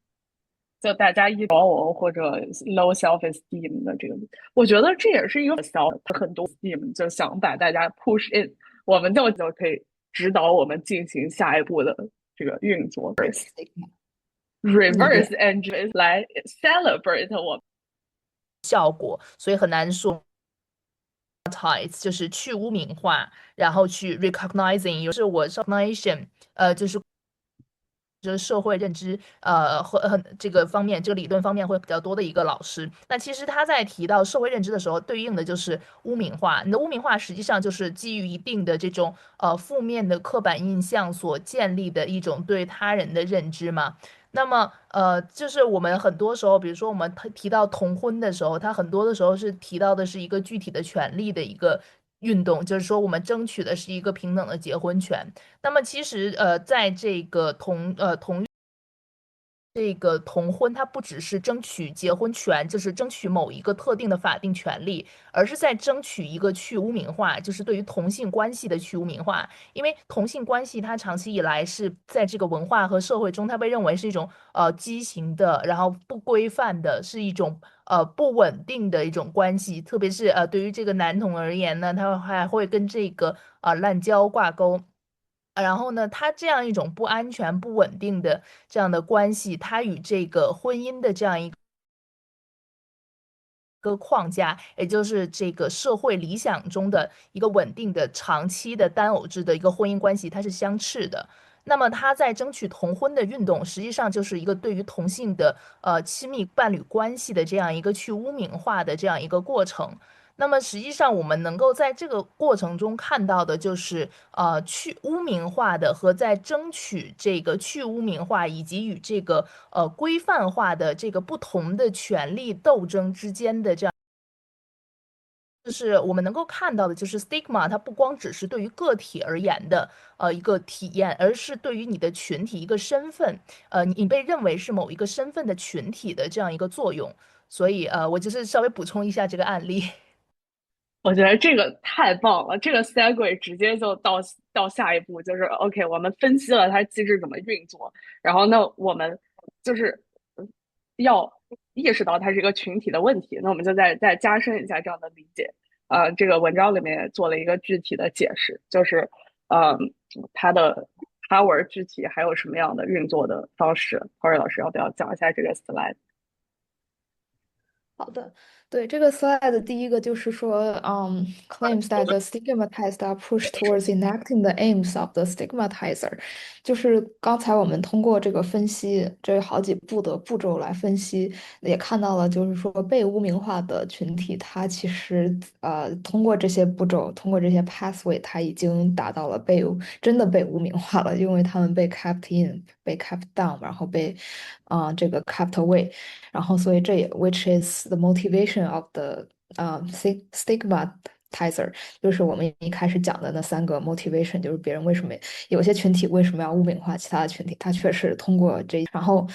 就大家一找我或者 low self esteem 的这个，我觉得这也是一个很多 esteem 就想把大家 push in，我们就可以指导我们进行下一步的这个运作。reverse engineer 来 celebrate 我效果，所以很难说。就是去污名化，然后去 recognizing，就是我 recognition，就是就是社会认知，和这个方面，这个理论方面会比较多的一个老师。那其实他在提到社会认知的时候，对应的就是污名化。你的污名化实际上就是基于一定的这种负面的刻板印象所建立的一种对他人的认知嘛。那么，就是我们很多时候，比如说我们提到同婚的时候，它很多的时候是提到的是一个具体的权利的一个运动，就是说我们争取的是一个平等的结婚权。那么其实在这个这个同婚，它不只是争取结婚权，就是争取某一个特定的法定权利，而是在争取一个去污名化，就是对于同性关系的去污名化。因为同性关系它长期以来是在这个文化和社会中，它被认为是一种畸形的，然后不规范的，是一种不稳定的一种关系。特别是对于这个男同而言呢，他还会跟这个滥交挂钩。然后呢，他这样一种不安全、不稳定的这样的关系，它与这个婚姻的这样一个框架，也就是这个社会理想中的一个稳定的、长期的单偶制的一个婚姻关系，它是相斥的。那么他在争取同婚的运动，实际上就是一个对于同性的亲密伴侣关系的这样一个去污名化的这样一个过程。那么实际上，我们能够在这个过程中看到的，就是去污名化的和在争取这个去污名化以及与这个规范化的这个不同的权利斗争之间的这样。就是我们能够看到的，就是 stigma，它不光只是对于个体而言的一个体验，而是对于你的群体一个身份，你被认为是某一个身份的群体的这样一个作用。所以我就是稍微补充一下这个案例。我觉得这个太棒了，这个 segue 直接就到下一步，就是 OK，我们分析了它机制怎么运作，然后呢，我们就是要意识到它是一个群体的问题，那我们就再加深一下这样的理解。这个文章里面也做了一个具体的解释，就是呃，它的 power 具体还有什么样的运作的方式。Corey 老师要不要讲一下这个 slide？好的，对这个 slide 的第一个就是说claims that the stigmatized are pushed towards enacting the aims of the stigmatizer，就是刚才我们通过这个分析，这好几步的步骤来分析，也看到了，就是说被污名化的群体，它其实通过这些步骤，通过这些 pathway，它已经达到了真的被污名化了，因为他们被 kept in，被 kept down，然后被这个 kept away。然后所以这也 which is the motivation of the stigmatizer，就是我们一开始讲的那三个 motivation，就是别人为什么有些群体为什么要污名化其他的群体，他确实通过这，然后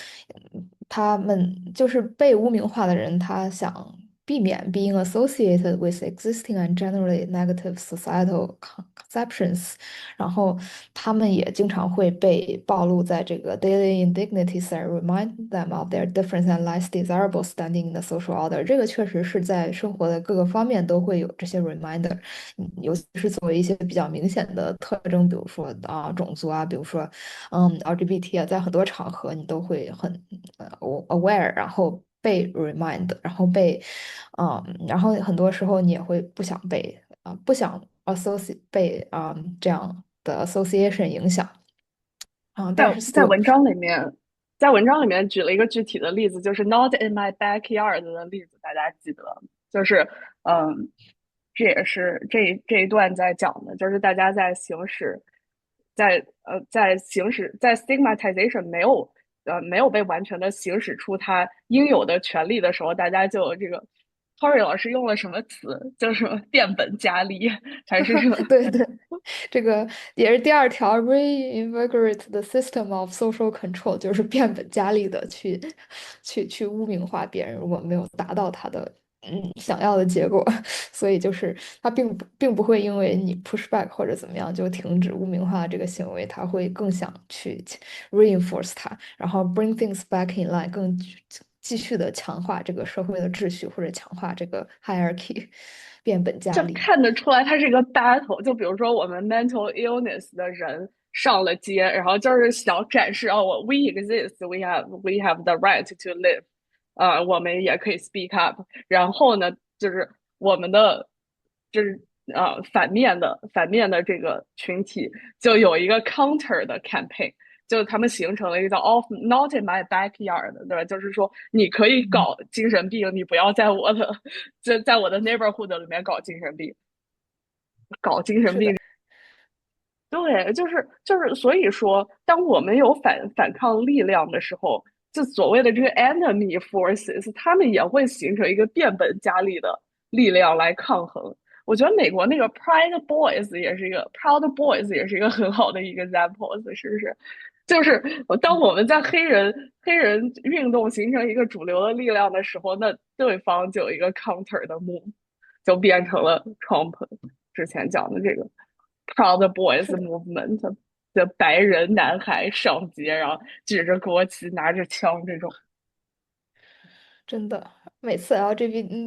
他们就是被污名化的人，他想避免 being associated with existing and generally negative societal conceptions，然后他们也经常会被暴露在这个 daily indignities that remind them of their different and less desirable standing in the social order。这个确实是在生活的各个方面都会有这些 reminder，尤其是作为一些比较明显的特征，比如说种族啊，比如说LGBT 啊，在很多场合你都会很aware，然后被 remind，然后然后很多时候你也会不想 associate 被这样的 association 影响在但是在文章里面，在文章里面举了一个具体的例子，就是 "not in my backyard" 的例子，大家记得吗？就是嗯，这也是这一段在讲的，就是大家在行使，在 stigmatization 没有被完全的行使出他应有的权利的时候，大家就有这个 Tori 老师用了什么词？叫什么变本加厉，还是什么？对对，这个也是第二条，reinvigorate the system of social control，就是变本加厉的去污名化别人，如果没有达到他的想要的结果，所以就是他并不会因为你 push back 或者怎么样就停止污名化这个行为，他会更想去 reinforce 它，然后 bring things back in line，继续的强化这个社会的秩序或者强化这个 hierarchy，变本加厉。就看得出来它是一个 battle。就比如说我们 mental illness 的人上了街，然后就是想展示we exist，we have the right to live，我们也可以 speak up。然后呢，就是我们的就是反面的这个群体就有一个 counter 的 campaign，就他们形成了一个叫 "off not in my backyard"，对吧？就是说你可以搞精神病，你不要在我的在我的 neighborhood 里面搞精神病，搞精神是的，病。对，所以说，当我们有反抗力量的时候，就所谓的这个 enemy forces，他们也会形成一个变本加厉的力量来抗衡。我觉得美国那个 Proud Boys 也是一个很好的一个 example，是不是？就是当我们在黑人运动形成一个主流的力量的时候，那对方就有一个 counter 的 move，就变成了 Trump 之前讲的这个 Proud Boys 是的。movement 的白人男孩上街，然后举着国旗，拿着枪这种。真的，每次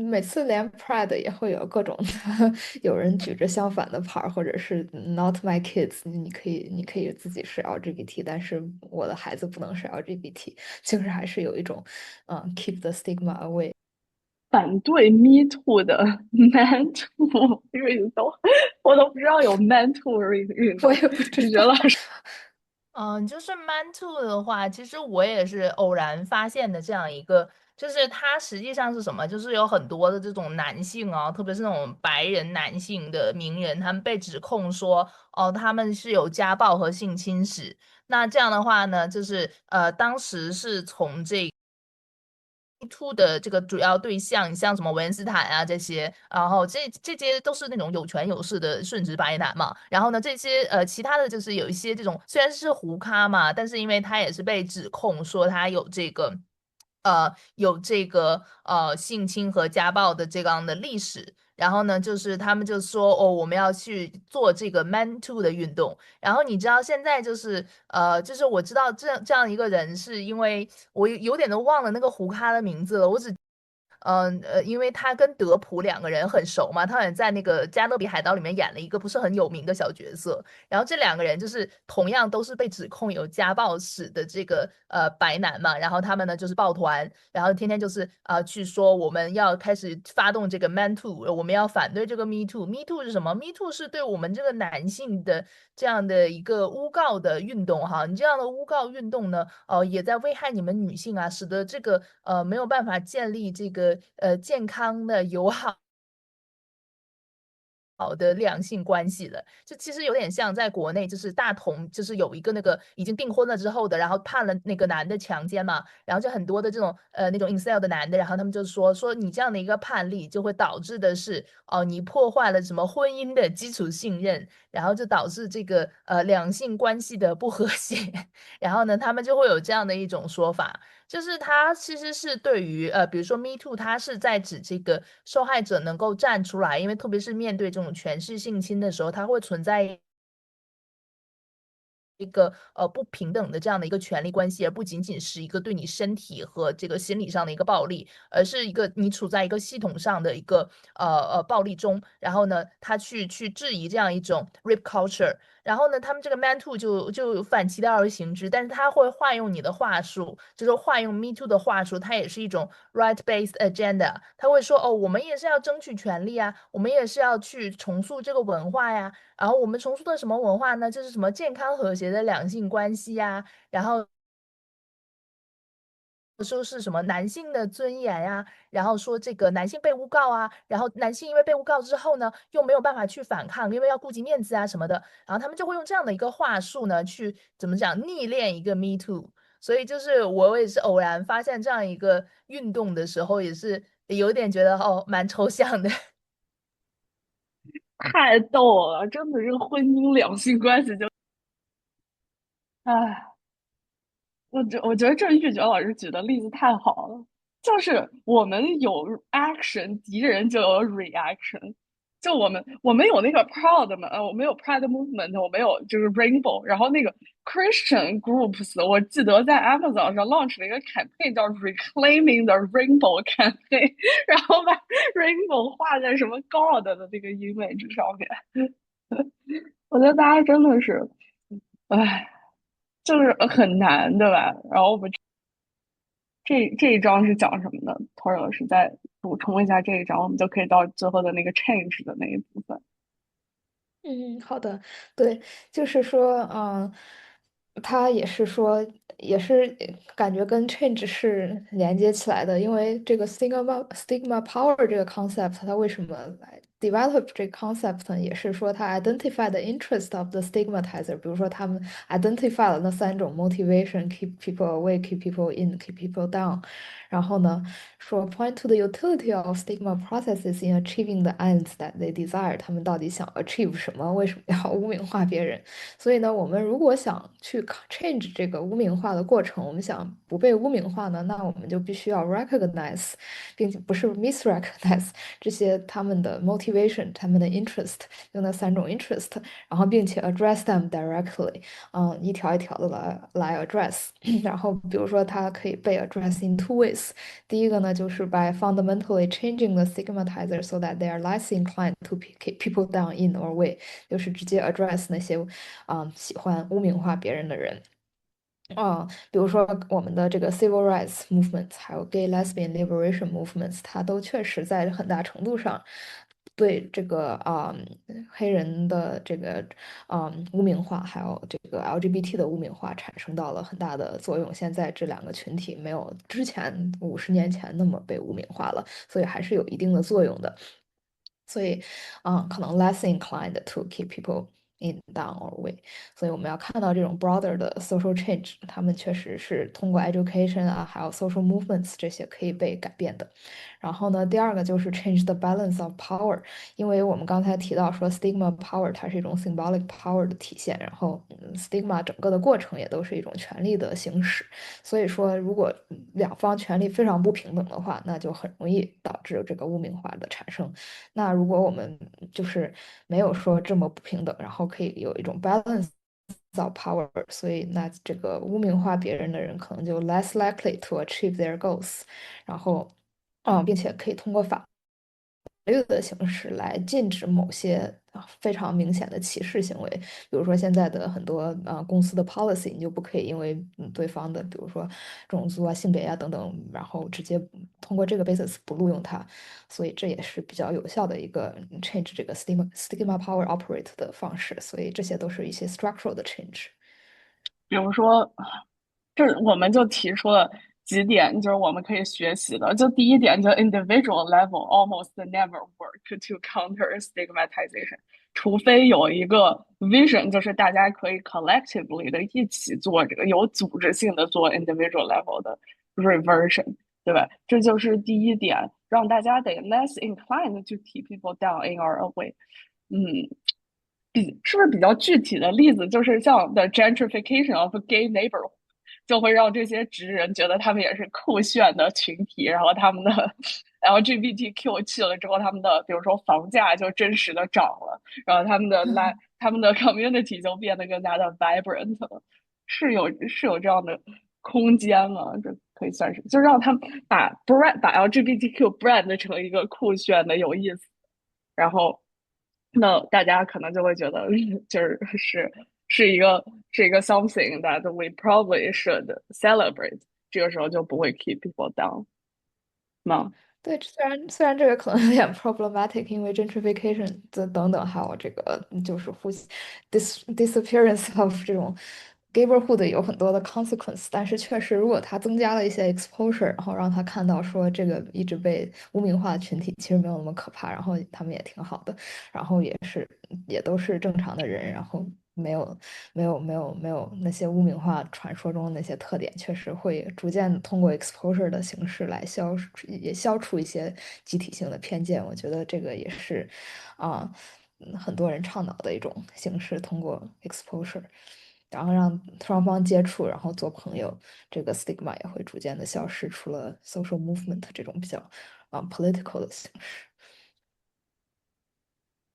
每次连 Pride 也会有各种有人举着相反的牌儿，或者是 Not my kids，你可以自己是 LGBT，但是我的孩子不能是 LGBT，就是还是有一种keep the stigma away。反对 Me Too 的 Man Too 运动，我都不知道有 Man Too 运动。我也不知你觉得道。老师就是 Man Too 的话，其实我也是偶然发现的这样一个，就是它实际上是什么？就是有很多的这种男性啊，特别是那种白人男性的名人，他们被指控说，哦，他们是有家暴和性侵史。那这样的话呢，就是当时是从这 MeToo 的这个主要对象，像什么维恩斯坦啊这些，然后这些都是那种有权有势的顺直白男嘛。然后呢，这些其他的就是有一些这种虽然是胡咖嘛，但是因为他也是被指控说他有这个性侵和家暴的这样的历史。然后呢，就是他们就说哦，我们要去做这个 Man Too 的运动。然后你知道现在就是我知道这样一个人，是因为我有点都忘了那个胡咖的名字了，我只因为他跟德普两个人很熟嘛，他好像在那个《加勒比海盗》里面演了一个不是很有名的小角色。然后这两个人就是同样都是被指控有家暴史的这个白男嘛。然后他们呢就是抱团，然后天天就是去说我们要开始发动这个 Man Too，我们要反对这个 Me Too。Me Too 是什么？Me Too 是对我们这个男性的这样的一个诬告的运动哈。你这样的诬告运动呢，也在危害你们女性啊，使得这个没有办法建立这个健康的友好的两性关系了。就其实有点像在国内，就是大同，就是有一个那个已经订婚了之后的，然后判了那个男的强奸嘛。然后就很多的这种那种 incel 的男的，然后他们就说你这样的一个判例就会导致的是你破坏了什么婚姻的基础信任，然后就导致这个两性关系的不和谐。然后呢，他们就会有这样的一种说法。就是它其实是对于比如说 Me Too，它是在指这个受害者能够站出来，因为特别是面对这种权势性侵的时候，它会存在一个不平等的这样的一个权利关系，而不仅仅是一个对你身体和这个心理上的一个暴力，而是一个你处在一个系统上的一个暴力中。然后呢，他去质疑这样一种 rape culture。然后呢，他们这个 Man Too 就反其道而行之，但是他会化用你的话术，就是化用 Me Too 的话术，它也是一种 right-based agenda。他会说哦，我们也是要争取权利啊，我们也是要去重塑这个文化呀。然后我们重塑的什么文化呢？就是什么健康和谐的两性关系呀。然后说是什么男性的尊严呀，然后说这个男性被诬告啊，然后男性因为被诬告之后呢，又没有办法去反抗，因为要顾及面子啊什么的。然后他们就会用这样的一个话术呢，去怎么讲逆练一个 Me Too。所以就是我也是偶然发现这样一个运动的时候，也是有点觉得哦，蛮抽象的。太逗了，真的，这个婚姻两性关系就，唉。我觉得这玉珏老师举的例子太好了，就是我们有 action，敌人就有 reaction。就我们有那个 proud 嘛，我们有 pride movement，我们有就是 rainbow，然后那个 Christian groups，我记得在 Amazon 上 launch 了一个 campaign 叫 Reclaiming the Rainbow Campaign，然后把 rainbow 画在什么 God 的那个 image 上面。我觉得大家真的是，唉。就是很难，对吧？然后我们这一章是讲什么的？Tori 老师再补充一下这一章，我们就可以到最后的那个 change 的那一部分。嗯，好的，对，就是说，他也是说，也是感觉跟 change 是连接起来的，因为这个 stigma power 这个 concept，它为什么来 develop 这个 concept 呢？也是说它 identify the interest of the stigmatizer，比如说他们 identify 了那3种 motivation：keep people away，keep people in，keep people down。然后呢，说 point to the utility of stigma processes in achieving the ends that they desire，他们到底想 achieve 什么？为什么要污名化别人？所以呢，我们如果想去 change 这个污名化的过程，我们想不被污名化呢，那我们就必须要 recognize，并且不是 misrecognize 这些他们的 motivation，他们的 interest，就那3种 interest，然后并且 address them directly，一条一条的来 address，然后比如说它可以被 address in 2 ways，第一个呢就是 by fundamentally changing the stigmatizer so that they are less inclined to keep people down in or way，就是直接 address 那些喜欢污名化别人的人。比如说我们的这个 civil rights movements，还有 gay lesbian liberation movements，它都确实在很大程度上对这个黑人的这个污名化，还有这个 LGBT 的污名化产生到了很大的作用。现在这2个群体没有之前50年前那么被污名化了，所以还是有一定的作用的。所以，可能 less inclined to keep people in down or way。所以我们要看到这种 broader 的 social change，他们确实是通过 education 还有 social movements 这些可以被改变的。然后呢，第二个就是 change the balance of power，因为我们刚才提到说 stigma power 它是一种 symbolic power 的体现，然后stigma 整个的过程也都是一种权力的行使。所以说，如果两方权力非常不平等的话，那就很容易导致这个污名化的产生。那如果我们就是没有说这么不平等，然后可以有一种 balance of power，所以那这个污名化别人的人可能就 less likely to achieve their goals，然后，并且可以通过法律的形式来禁止某些非常明显的歧视行为，比如说现在的很多公司的 policy，你就不可以因为对方的比如说种族啊、性别啊等等，然后直接通过这个 basis 不录用它，所以这也是比较有效的一个 change 这个 stigma power operate 的方式，所以这些都是一些 structural 的 change。比如说，这我们就提出了几点，就是我们可以学习的。就第一点，就 individual level almost never work to counter stigmatization，除非有一个 vision，就是大家可以 collectively 的一起做这个有组织性的做 individual level 的 reversion，对吧？这就是第一点，让大家得 less inclined to keep people down in our way。嗯，是不是比较具体的例子，就是像 the gentrification of gay neighborhood，就会让这些直人觉得他们也是酷炫的群体，然后他们的 LGBTQ 去了之后，他们的比如说房价就真实的涨了，然后他们的 community 就变得更加的 vibrant 了，是有这样的空间吗？这可以算是，就让他们把 LGBTQ brand 成一个酷炫的、有意思，然后那大家可能就会觉得是一个 something that we probably should celebrate，这个时候就不会 keep people down 吗？对，虽然这个可能有点 problematic，因为 gentrification 等等，还有这个就是disappearance of 这种 neighborhood 有很多的 consequence，但是确实，如果它增加了一些 exposure，然后让他看到说这个一直被污名化的群体其实没有那么可怕，然后他们也挺好的，然后也都是正常的人，然后没有那些污名化传说中的那些特点，确实会逐渐地通过 exposure 的形式来消除一些集体性的偏见。我觉得这个也是啊，很多人倡导的一种形式，通过 exposure，然后让双方接触，然后做朋友，这个 stigma 也会逐渐的消失，除了 social movement 这种比较political 的形式。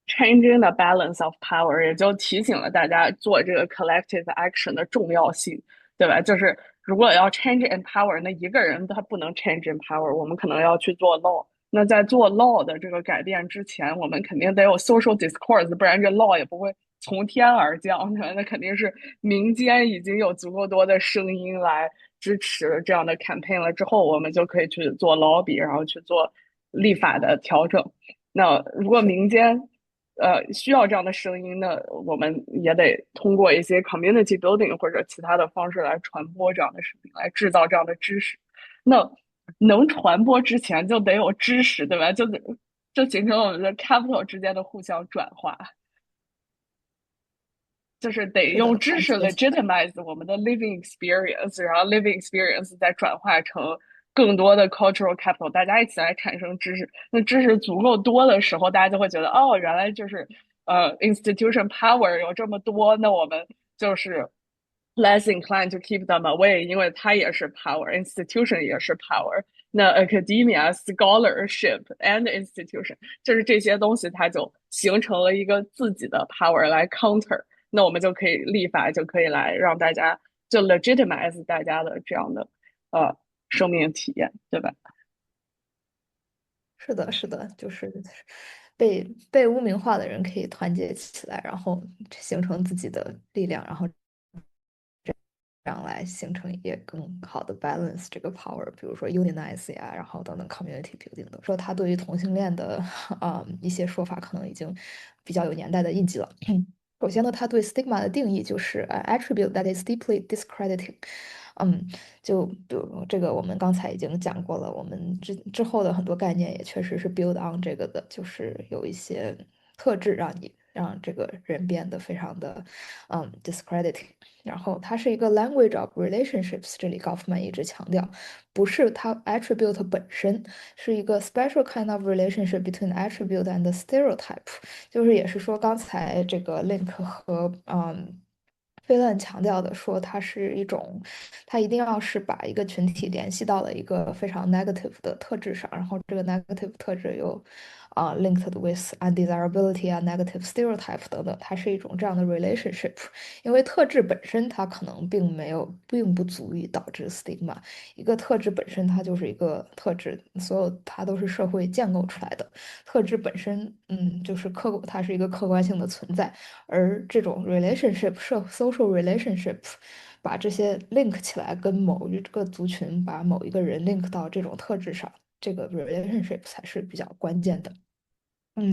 changing the balance of power，也就提醒了大家做这个 collective action 的重要性，对吧？就是如果要 change in power，那一个人他不能 change in power，我们可能要去做 law。那在做 law 的这个改变之前，我们肯定得有 social discourse，不然这 law 也不会从天而降。那肯定是民间已经有足够多的声音来支持这样的 campaign 了之后，我们就可以去做 lobby，然后去做立法的调整。那如果是。民间需要这样的声音呢，我们也得通过一些 community building 或者其他的方式来传播这样的声音，来制造这样的知识。那能传播之前就得有知识，对吧？就形成了我们的 capital 之间的互相转化。就是得是的，用知识 团结起来。legitimize 我们的 living experience，然后 living experience 再转化成更多的 cultural capital，大家一起来产生知识。那知识足够多的时候，大家就会觉得，哦，原来就是institution power 有这么多，那我们就是 less inclined to keep them away，因为它也是 power，institution 也是 power。那 academia、scholarship and institution，就是这些东西，它就形成了一个自己的 power 来 counter。那我们就可以立法，就可以来让大家就 legitimize 大家的这样的呃生命体验，对吧？是的，是的，就是被污名化的人可以团结起来，然后形成自己的力量，然后这样来形成一个更好的 balance 这个 power，比如说 unionize 呀，然后等等 community building 的。说他对于同性恋的一些说法可能已经比较有年代的印记了。首先呢，他对 stigma 的定义就是 attribute that is deeply discrediting。嗯，就比如这个我们刚才已经讲过了，我们之后的很多概念也确实是 build on 这个的，就是有一些特质让这个人变得非常的discrediting。然后它是一个 language of relationships，这里高夫曼一直强调，不是它 attribute 本身，是一个 special kind of relationship between attribute and stereotype，就是也是说刚才这个 Link 和菲勒强调的说，它是一种，它一定要是把一个群体联系到了一个非常 negative 的特质上，然后这个 negative 特质又linked with undesirability 啊，negative stereotype 等等，它是一种这样的 relationship。因为特质本身它可能并不足以导致 stigma，一个特质本身它就是一个特质，所有它都是社会建构出来的。特质本身，就是它是一个客观性的存在。而这种 relationship social relationship，把这些 link 起来，跟某一个族群，把某一个人 link 到这种特质上，这个 relationship 才是比较关键的。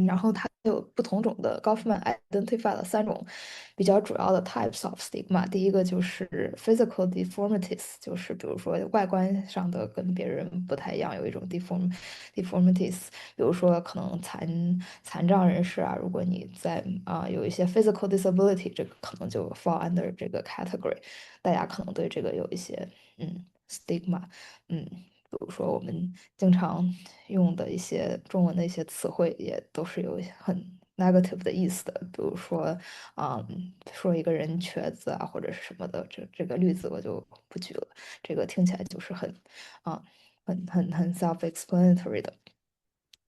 然后它有不同种的高夫曼 identify 了3种比较主要的 types of stigma。第一个就是 physical deformities，就是比如说外观上的跟别人不太一样，有一种 deformities，比如说可能残障人士啊，如果你在有一些 physical disability，这个可能就 fall under 这个 category，大家可能对这个有一些stigma。比如说我们经常用的一些中文的一些词汇，也都是有很 negative 的意思的。比如说，说一个人瘸子啊，或者是什么的，这个例子我就不举了。这个听起来就是啊，很 self-explanatory 的。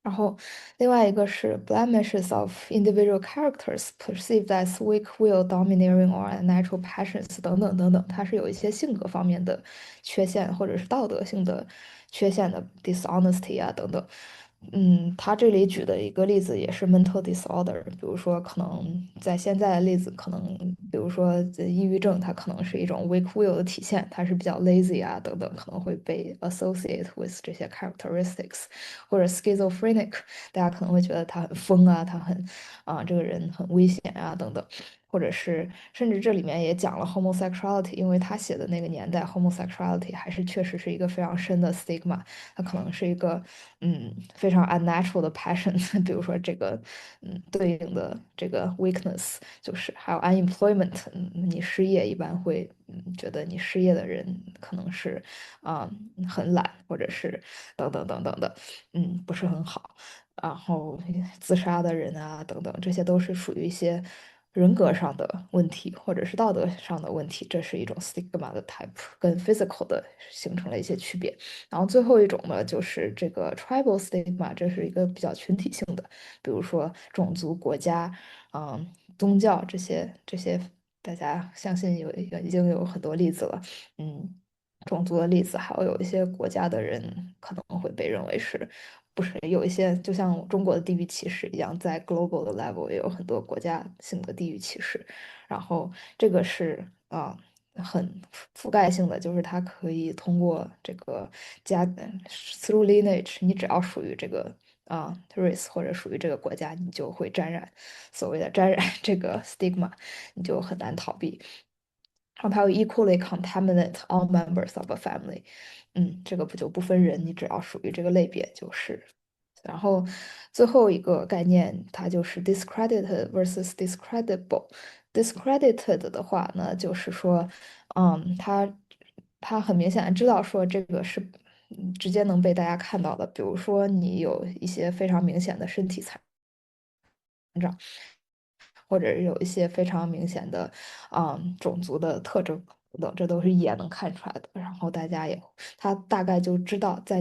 然后另外一个是 blemishes of individual characters perceived as weak will, domineering or unnatural passions 等等等等，它是有一些性格方面的缺陷，或者是道德性的缺陷的 dishonesty 啊等等。他这里举的一个例子也是 mental disorder，比如说可能在现在的例子，可能比如说这抑郁症，它可能是一种 weak will 的体现，它是比较 lazy 啊等等，可能会被 associate with 这些 characteristics，或者 schizophrenic，大家可能会觉得他很疯啊，他这个人很危险啊等等。或者是甚至这里面也讲了 homosexuality，因为他写的那个年代，homosexuality 还是确实是一个非常深的 stigma，它可能是一个非常 unnatural 的 passion，比如说这个对应的这个 weakness 就是还有 unemployment，你失业一般会觉得你失业的人可能是很懒，或者是等等等等的，不是很好。然后自杀的人啊等等，这些都是属于一些人格上的问题，或者是道德上的问题，这是一种 stigma 的 type，跟 physical 的形成了一些区别。然后最后一种呢，就是这个 tribal stigma，这是一个比较群体性的，比如说种族、国家，宗教这些，大家相信已经有很多例子了，种族的例子，还有一些国家的人可能会被认为是。不是有一些就像中国的地域歧视一样，在 global 的 level 也有很多国家性的地域歧视，然后这个是很覆盖性的，就是它可以通过这个through lineage，你只要属于这个 race 或者属于这个国家，你就会沾染所谓的沾染这个 stigma，你就很难逃避。然后还有 equally contaminate all members of a family，这个不就不分人，你只要属于这个类别就是。然后最后一个概念，它就是 discredited versus discreditable。discredited 的话呢，就是说，他很明显的知道说这个是直接能被大家看到的，比如说你有一些非常明显的身体残障。或者是有一些非常明显的，种族的特征等等，这都是一眼能看出来的。然后大家也，他大概就知道在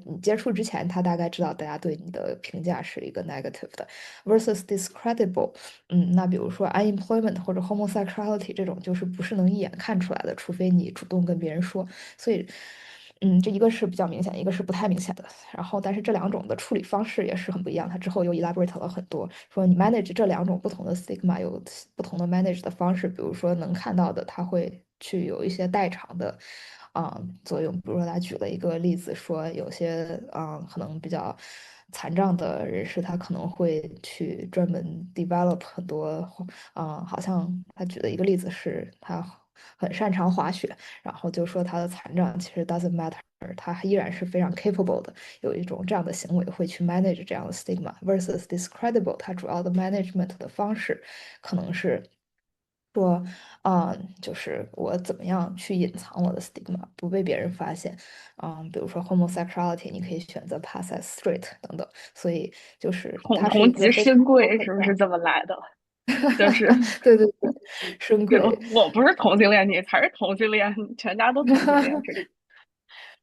你接触之前，他大概知道大家对你的评价是一个 negative 的，versus discreditable。那比如说 unemployment 或者 homosexuality 这种，就是不是能一眼看出来的，除非你主动跟别人说。所以。这一个是比较明显，一个是不太明显的。然后，但是这两种的处理方式也是很不一样。它之后又 elaborate 了很多，说你 manage 这两种不同的 stigma 有不同的 manage 的方式。比如说能看到的，它会去有一些代偿的，作用。比如说他举了一个例子，说有些可能比较残障的人士，他可能会去专门 develop 很多，好像他举的一个例子是他很擅长滑雪。然后就说他的残障其实 doesn't matter，他依然是非常 capable 的，有一种这样的行为会去 manage 这样的 stigma versus discreditable，它主要的 management 的方式可能是说，就是我怎么样去隐藏我的 stigma，不被别人发现，比如说 homosexuality，你可以选择 pass as straight 等等，所以就是它是一恐同即个非常 深贵，focus 是不是这么来的？就是对对对，深就贵。我不是同性恋，你才是同性恋，全家都同性恋，这个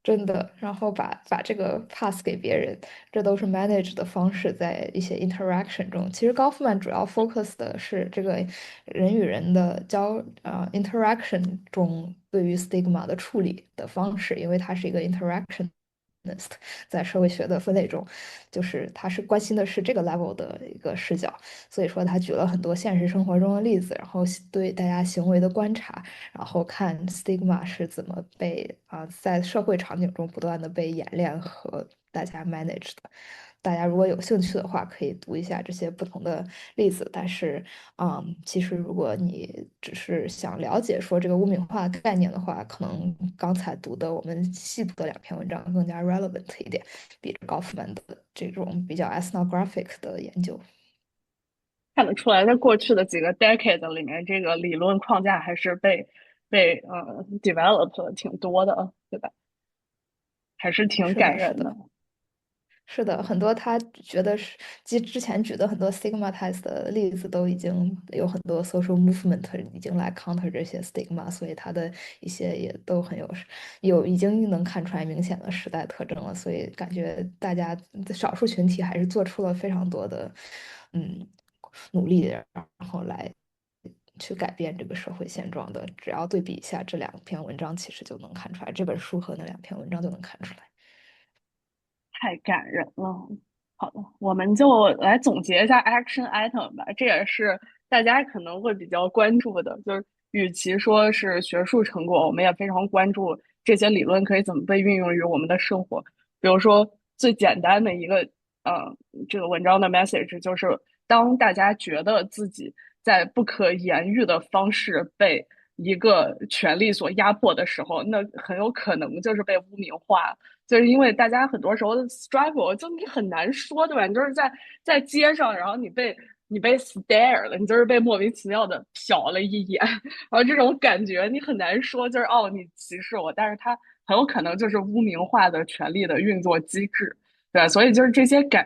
真的，然后把这个 pass 给别人，这都是 manage 的方式，在一些 interaction 中。其实高夫曼主要 focus 的是这个人与人的interaction 中对于 stigma 的处理的方式，因为它是一个 interaction。在社会学的分类中，就是他是关心的是这个 level 的一个视角，所以说他举了很多现实生活中的例子，然后对大家行为的观察，然后看 stigma 是怎么被在社会场景中不断的被演练和大家 manage 的。大家如果有兴趣的话，可以读一下这些不同的例子。但是，其实如果你只是想了解说这个污名化概念的话，可能刚才读的我们细读的两篇文章更加 relevant 一点，比高夫曼的这种比较 ethnographic 的研究。看得出来，在过去的几个 decade 里面，这个理论框架还是被develop 了挺多的，对吧？还是挺是的，是的。感人的。是的，很多他觉得是，之前举的很多 stigmatized 的例子都已经有很多 social movement 已经来 counter 这些 stigma，所以他的一些也都很有已经能看出来明显的时代特征了，所以感觉大家少数群体还是做出了非常多的嗯努力，然后来去改变这个社会现状的。只要对比一下这两篇文章，其实就能看出来，这本书和那两篇文章就能看出来。太感人了。好的，我们就来总结一下 action item 吧。这也是大家可能会比较关注的，就是与其说是学术成果，我们也非常关注这些理论可以怎么被运用于我们的生活。比如说最简单的一个，呃，这个文章的 message 就是，当大家觉得自己在不可言喻的方式被一个权利所压迫的时候，那很有可能就是被污名化。就是因为大家很多时候的 struggle，就你很难说，对吧？你就是在街上，然后你被 stare 了，你就是被莫名其妙的瞟了一眼，然后这种感觉你很难说，就是哦你歧视我，但是它很有可能就是污名化的权利的运作机制。对吧？所以就是这些感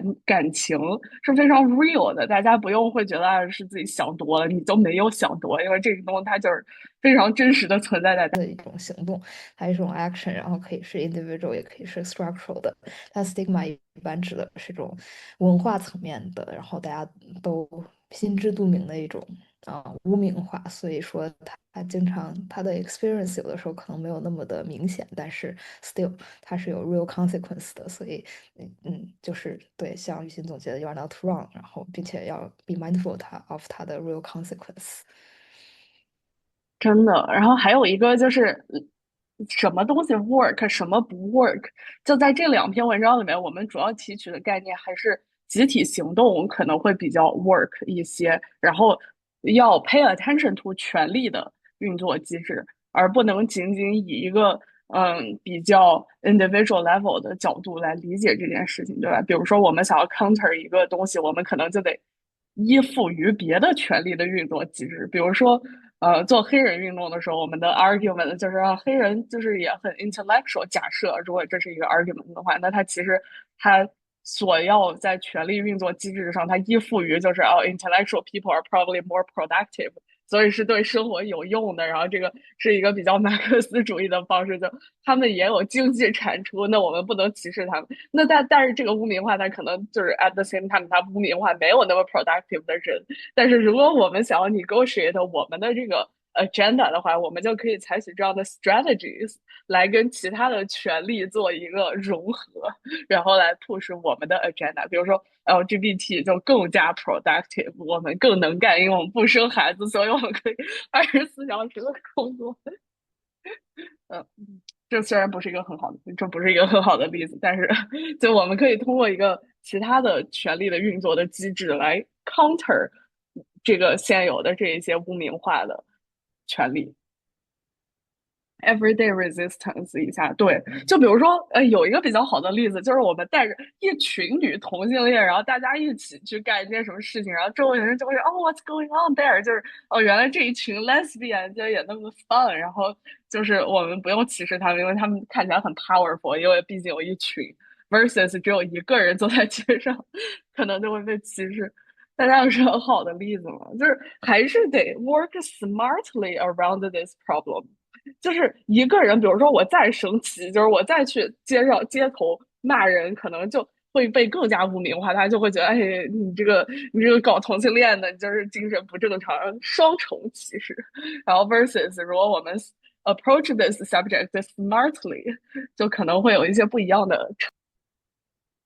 情是非常 real 的，大家不用会觉得是自己想多了，你就没有想多，因为这个东西它就是非常真实的存在在的一种行动，还有一种 action，然后可以是 individual，也可以是 structural 的。但 stigma 一般指的是一种文化层面的，然后大家都心知肚明的一种污名化。所以说他经常他的 experience 有的时候可能没有那么的明显，但是 still 它是有 real consequence 的。所以就是对，像雨欣总结的 you are not wrong，然后并且要 be mindful它的 real consequence。真的。然后还有一个就是什么东西 work，什么不 work。就在这两篇文章里面，我们主要提取的概念还是集体行动可能会比较 work 一些，然后要 pay attention to 权力的运作机制，而不能仅仅以一个比较 individual level 的角度来理解这件事情，对吧？比如说我们想要 counter 一个东西，我们可能就得依附于别的权力的运作机制，比如说做黑人运动的时候，我们的 argument 就是让黑人就是也很 intellectual。假设如果这是一个 argument 的话，那他其实他所要在权力运作机制上，他依附于就是intellectual people are probably more productive，所以是对生活有用的。然后这个是一个比较马克思主义的方式，就他们也有经济产出，那我们不能歧视他们。那但是这个污名化，它可能就是 at the same time，它污名化没有那么 productive 的人。但是如果我们想要 negotiate 我们的这个 agenda 的话，我们就可以采取这样的 strategies 来跟其他的权利做一个融合，然后来 push 我们的 agenda。比如说 LGBT 就更加 productive，我们更能干，因为我们不生孩子，所以我们可以24小时的工作。嗯，这虽然不是一个很好的，这不是一个很好的例子，但是就我们可以通过一个其他的权力的运作的机制来 counter 这个现有的这一些污名化的权利。everyday resistance 一下，对，就比如说，有一个比较好的例子，就是我们带着一群女同性恋，然后大家一起去干一件什么事情，然后周围的人就会说，哦，what's going on there？就是原来这一群 lesbian 就也那么 fun，然后就是我们不用歧视他们，因为他们看起来很 powerful，因为毕竟有一群 versus 只有一个人走在街上，可能就会被歧视。大家有什么好的例子吗？就是还是得 work smartly around this problem。就是一个人，比如说我再生气，就是我再去街头骂人，可能就会被更加污名化，他就会觉得，哎，你这个搞同性恋的，你就是精神不正常，双重歧视。然后 versus 如果我们 approach this subject smartly，就可能会有一些不一样的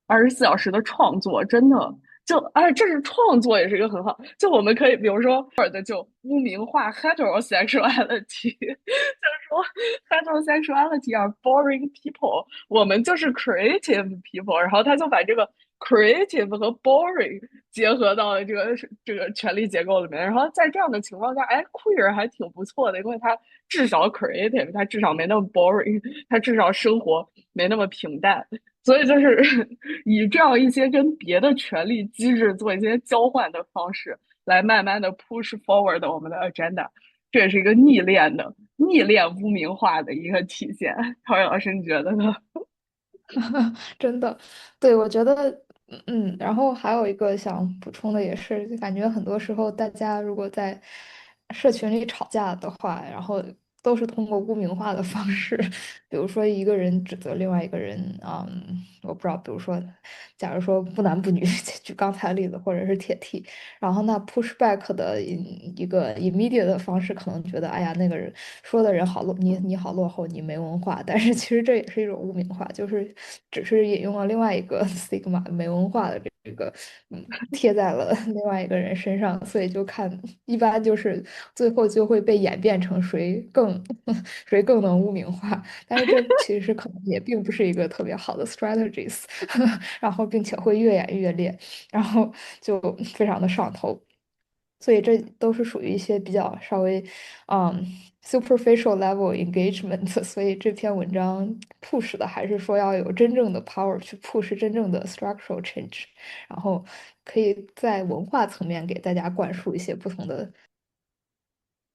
24小时的创作，真的就这是创作也是一个很好。就我们可以比如说就污名化 heterosexuality，就是说 heterosexuality are boring people，我们就是 creative people，然后他就把这个 creative 和 boring 结合到了这个权力结构里面。然后在这样的情况下，哎，queer 还挺不错的，因为他至少 creative，他至少没那么 boring，他至少生活没那么平淡。所以就是以这样一些跟别的权力机制做一些交换的方式，来慢慢的 push forward 我们的 agenda，这也是一个逆恋污名化的一个体现。陶伟老师，你觉得呢？真的，对，我觉得，然后还有一个想补充的也是，就感觉很多时候大家如果在社群里吵架的话，然后都是通过污名化的方式，比如说一个人指责另外一个人，我不知道，比如说，假如说不男不女，举刚才的例子，或者是铁 T，然后那 push back 的一个 immediate 的方式，可能觉得，哎呀，那个人说的人好落，你好落后，你没文化，但是其实这也是一种污名化，就是只是引用了另外一个 stigma 没文化的这个，贴在了另外一个人身上，所以就看一般就是最后就会被演变成谁更谁更能污名化，但是这其实可能也并不是一个特别好的 strategies，然后并且会越演越烈，然后就非常的上头。所以这都是属于一些比较稍微，嗯superficial level engagement，所以这篇文章 push 的还是说要有真正的 power 去 push 真正的 structural change，然后可以在文化层面给大家灌输一些不同的。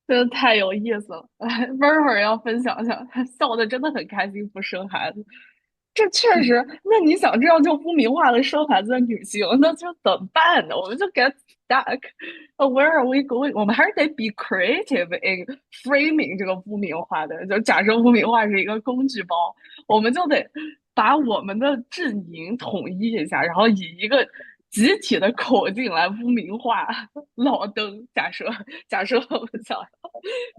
真的太有意思了！哎，温儿要分享一下，他笑的真的很开心，不生孩子。这确实，那你想这样就污名化了生孩子的女性，那就怎么办呢？我们就 get stuck。Where are we going？我们还是得 be creative in framing 这个污名化的。就假设污名化是一个工具包，我们就得把我们的阵营统一一下，然后以一个集体的口径来污名化老登。假设我们想要，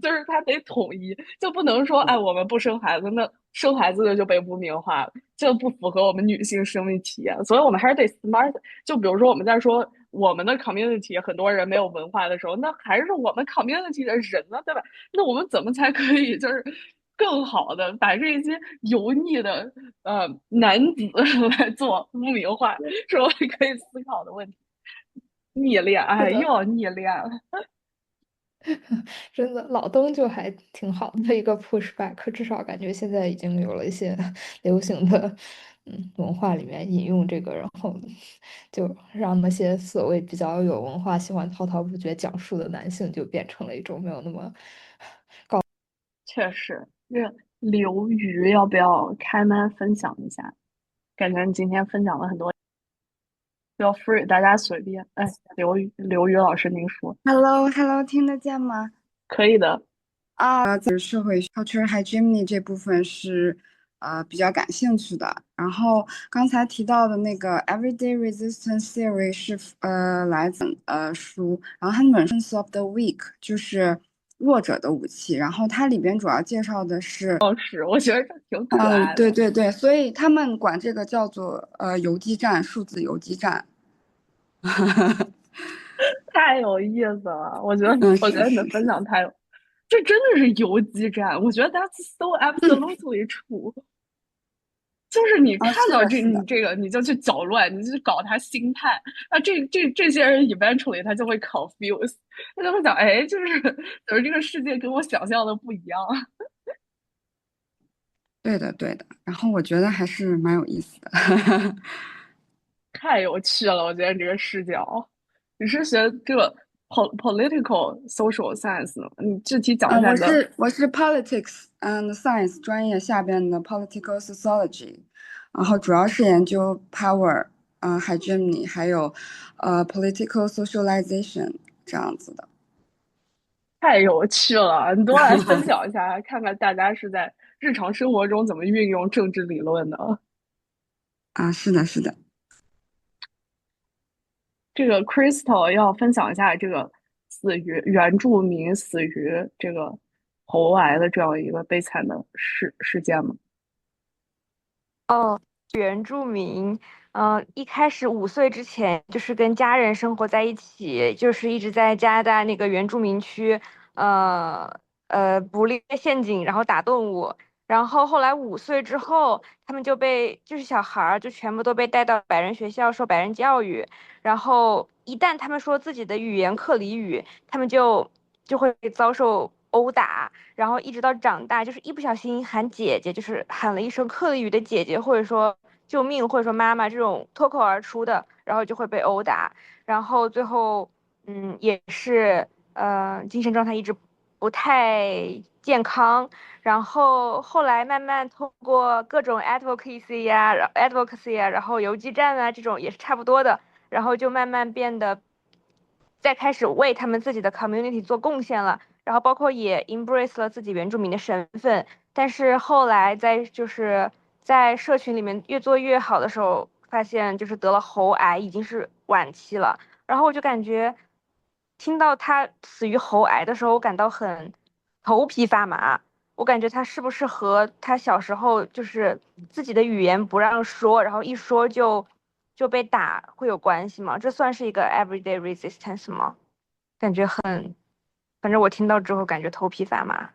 就是他得统一，就不能说哎我们不生孩子，那生孩子的就被污名化了，这不符合我们女性生命体验。所以我们还是得 smart。就比如说我们在说我们的 community 很多人没有文化的时候，那还是我们 community 的人呢，对吧？那我们怎么才可以就是更好的把这些油腻的男子来做污名化，是我们可以思考的问题。逆恋，哎，又是的，要逆恋了。真的，老登就还挺好的一个 pushback，至少感觉现在已经有了一些流行的文化里面引用这个，然后就让那些所谓比较有文化、喜欢滔滔不绝讲述的男性就变成了一种没有那么确实，这个刘瑜要不要开麦分享一下？感觉你今天分享了很多，feel free，大家随便。哎，刘瑜老师，您说 Hello，Hello，听得见吗？可以的。社会 culture hegemony 这部分是比较感兴趣的。然后刚才提到的那个 Everyday Resistance Theory 是来自书，然后它本身 of the Weak 就是弱者的武器，然后它里边主要介绍的是，是，我觉得这挺可爱的。对对对，所以他们管这个叫做游击战，数字游击战。太有意思了。我觉得，嗯，我觉得你的是是是，分享太有，这真的是游击战。我觉得 that's so absolutely true。就是你啊，是的，看到是的。这个，你就去搅乱，你就去搞他心态。那这些人 eventually 他就会 confuse，他就会想，哎，就是这个世界跟我想象的不一样。对的，对的。然后我觉得还是蛮有意思的。太有趣了。我觉得你这个视角，你是学这个 political social science 的吗？你具体讲一嗯，下你的。我是 politics and science 专业下边的 political sociology，然后主要是研究 power，hegemony，还有political socialization 这样子的。太有趣了，你多来分享一下，看看大家是在日常生活中怎么运用政治理论的。啊，是的，是的。这个 Crystal 要分享一下这个死于原住民死于这个喉癌的这样一个悲惨的事件吗？哦，原住民，一开始5岁之前就是跟家人生活在一起，就是一直在加拿大那个原住民区，呃捕猎陷阱，然后打动物，然后后来5岁之后，他们就被就是小孩儿就全部都被带到白人学校受白人教育，然后一旦他们说自己的语言克里语，他们就会遭受殴打。然后一直到长大，就是一不小心喊姐姐，就是喊了一声克里语的姐姐，或者说救命，或者说妈妈这种脱口而出的，然后就会被殴打，然后最后也是精神状态一直不太健康，然后后来慢慢通过各种 advocacy 呀，然后游击战啊这种也是差不多的，然后就慢慢变得再开始为他们自己的 community 做贡献了。然后包括也 embrace 了自己原住民的身份，但是后来在社群里面越做越好的时候，发现就是得了喉癌，已经是晚期了。然后我就感觉听到他死于喉癌的时候，我感到很头皮发麻。我感觉他是不是和他小时候就是自己的语言不让说，然后一说就被打会有关系吗？这算是一个 everyday resistance 吗？感觉很，反正我听到之后感觉头皮发麻。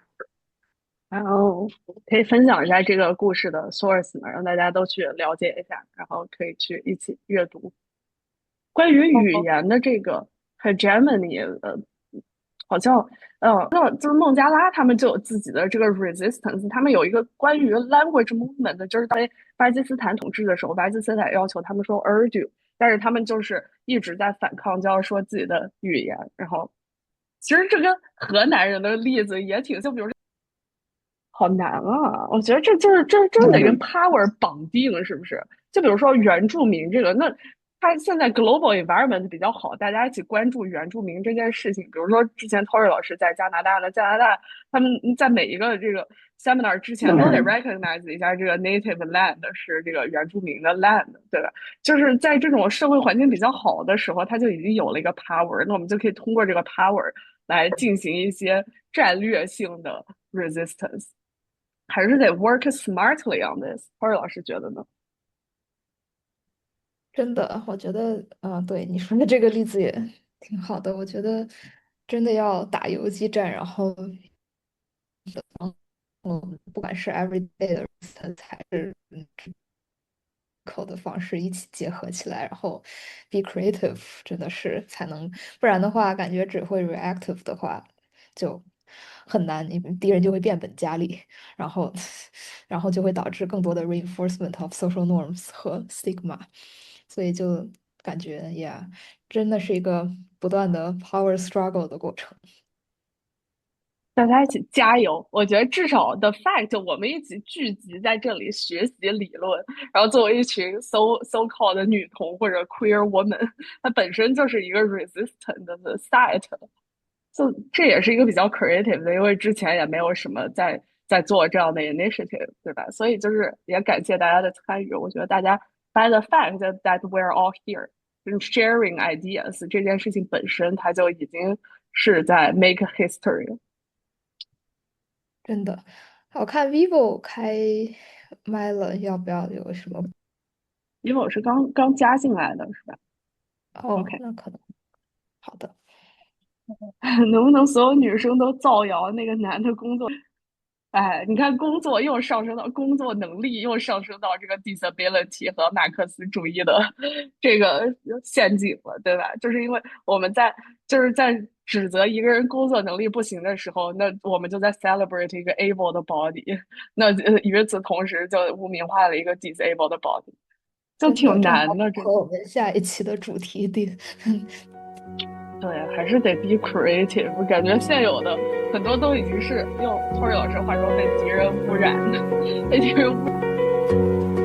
然后可以分享一下这个故事的 source 嘛，让大家都去了解一下，然后可以去一起阅读。关于语言的这个 hegemony，好像那就是孟加拉他们就有自己的这个 resistance，他们有一个关于 language movement，就是在巴基斯坦统治的时候，巴基斯坦要求他们说 Urdu，但是他们就是一直在反抗，就要说自己的语言。然后其实这跟河南人的例子也挺，就比如说好难啊！我觉得这得跟 power 绑定，是不是？就比如说原住民这个，那他现在 global environment 比较好，大家一起关注原住民这件事情。比如说之前 Tori 老师在加拿大的加拿大，他们在每一个这个 seminar 之前都得 recognize 一下这个 native land 是这个原住民的 land，对吧？就是在这种社会环境比较好的时候，他就已经有了一个 power，那我们就可以通过这个 power 来进行一些战略性的 resistance。还是得 work smartly on this。花儿老师觉得呢？真的，我觉得，对你说的这个例子也挺好的。我觉得真的要打游击战，然后不管是 everyday 的 resistance 还是口的方式一起结合起来，然后 be creative 真的是才能，不然的话，感觉只会 reactive 的话就很难，你敌人就会变本加厉，然后然后就会导致更多的 reinforcement of social norms 和 stigma，所以就感觉呀，真的是一个不断的 power struggle 的过程。大家一起加油！我觉得至少 the fact 我们一起聚集在这里学习理论，然后作为一群 so called 的女同或者 queer woman，它本身就是一个 resistant 的 site，就这也是一个比较 creative 的，因为之前也没有什么在做这样的 initiative，对吧？所以就是也感谢大家的参与。我觉得大家 by the fact that we're all here，就是 sharing ideas 这件事情本身，它就已经是在 make history。真的，我看 vivo 开麦了，要不要有什么？因为我是刚刚加进来的，是吧哦，？OK，那可能好的。能不能所有女生都造谣那个男的工作？哎，你看，工作又上升到工作能力，又上升到这个 disability 和马克思主义的这个陷阱了，对吧？就是因为我们在指责一个人工作能力不行的时候，那我们就在 celebrate 一个 able 的 body，那与此同时就污名化了一个 disabled 的 body，就真的正好挺难的。符合我们下一期的主题的。对，还是得 be creative。我感觉现有的很多都已经是用托瑞老师话说被敌人污染的，被敌人污。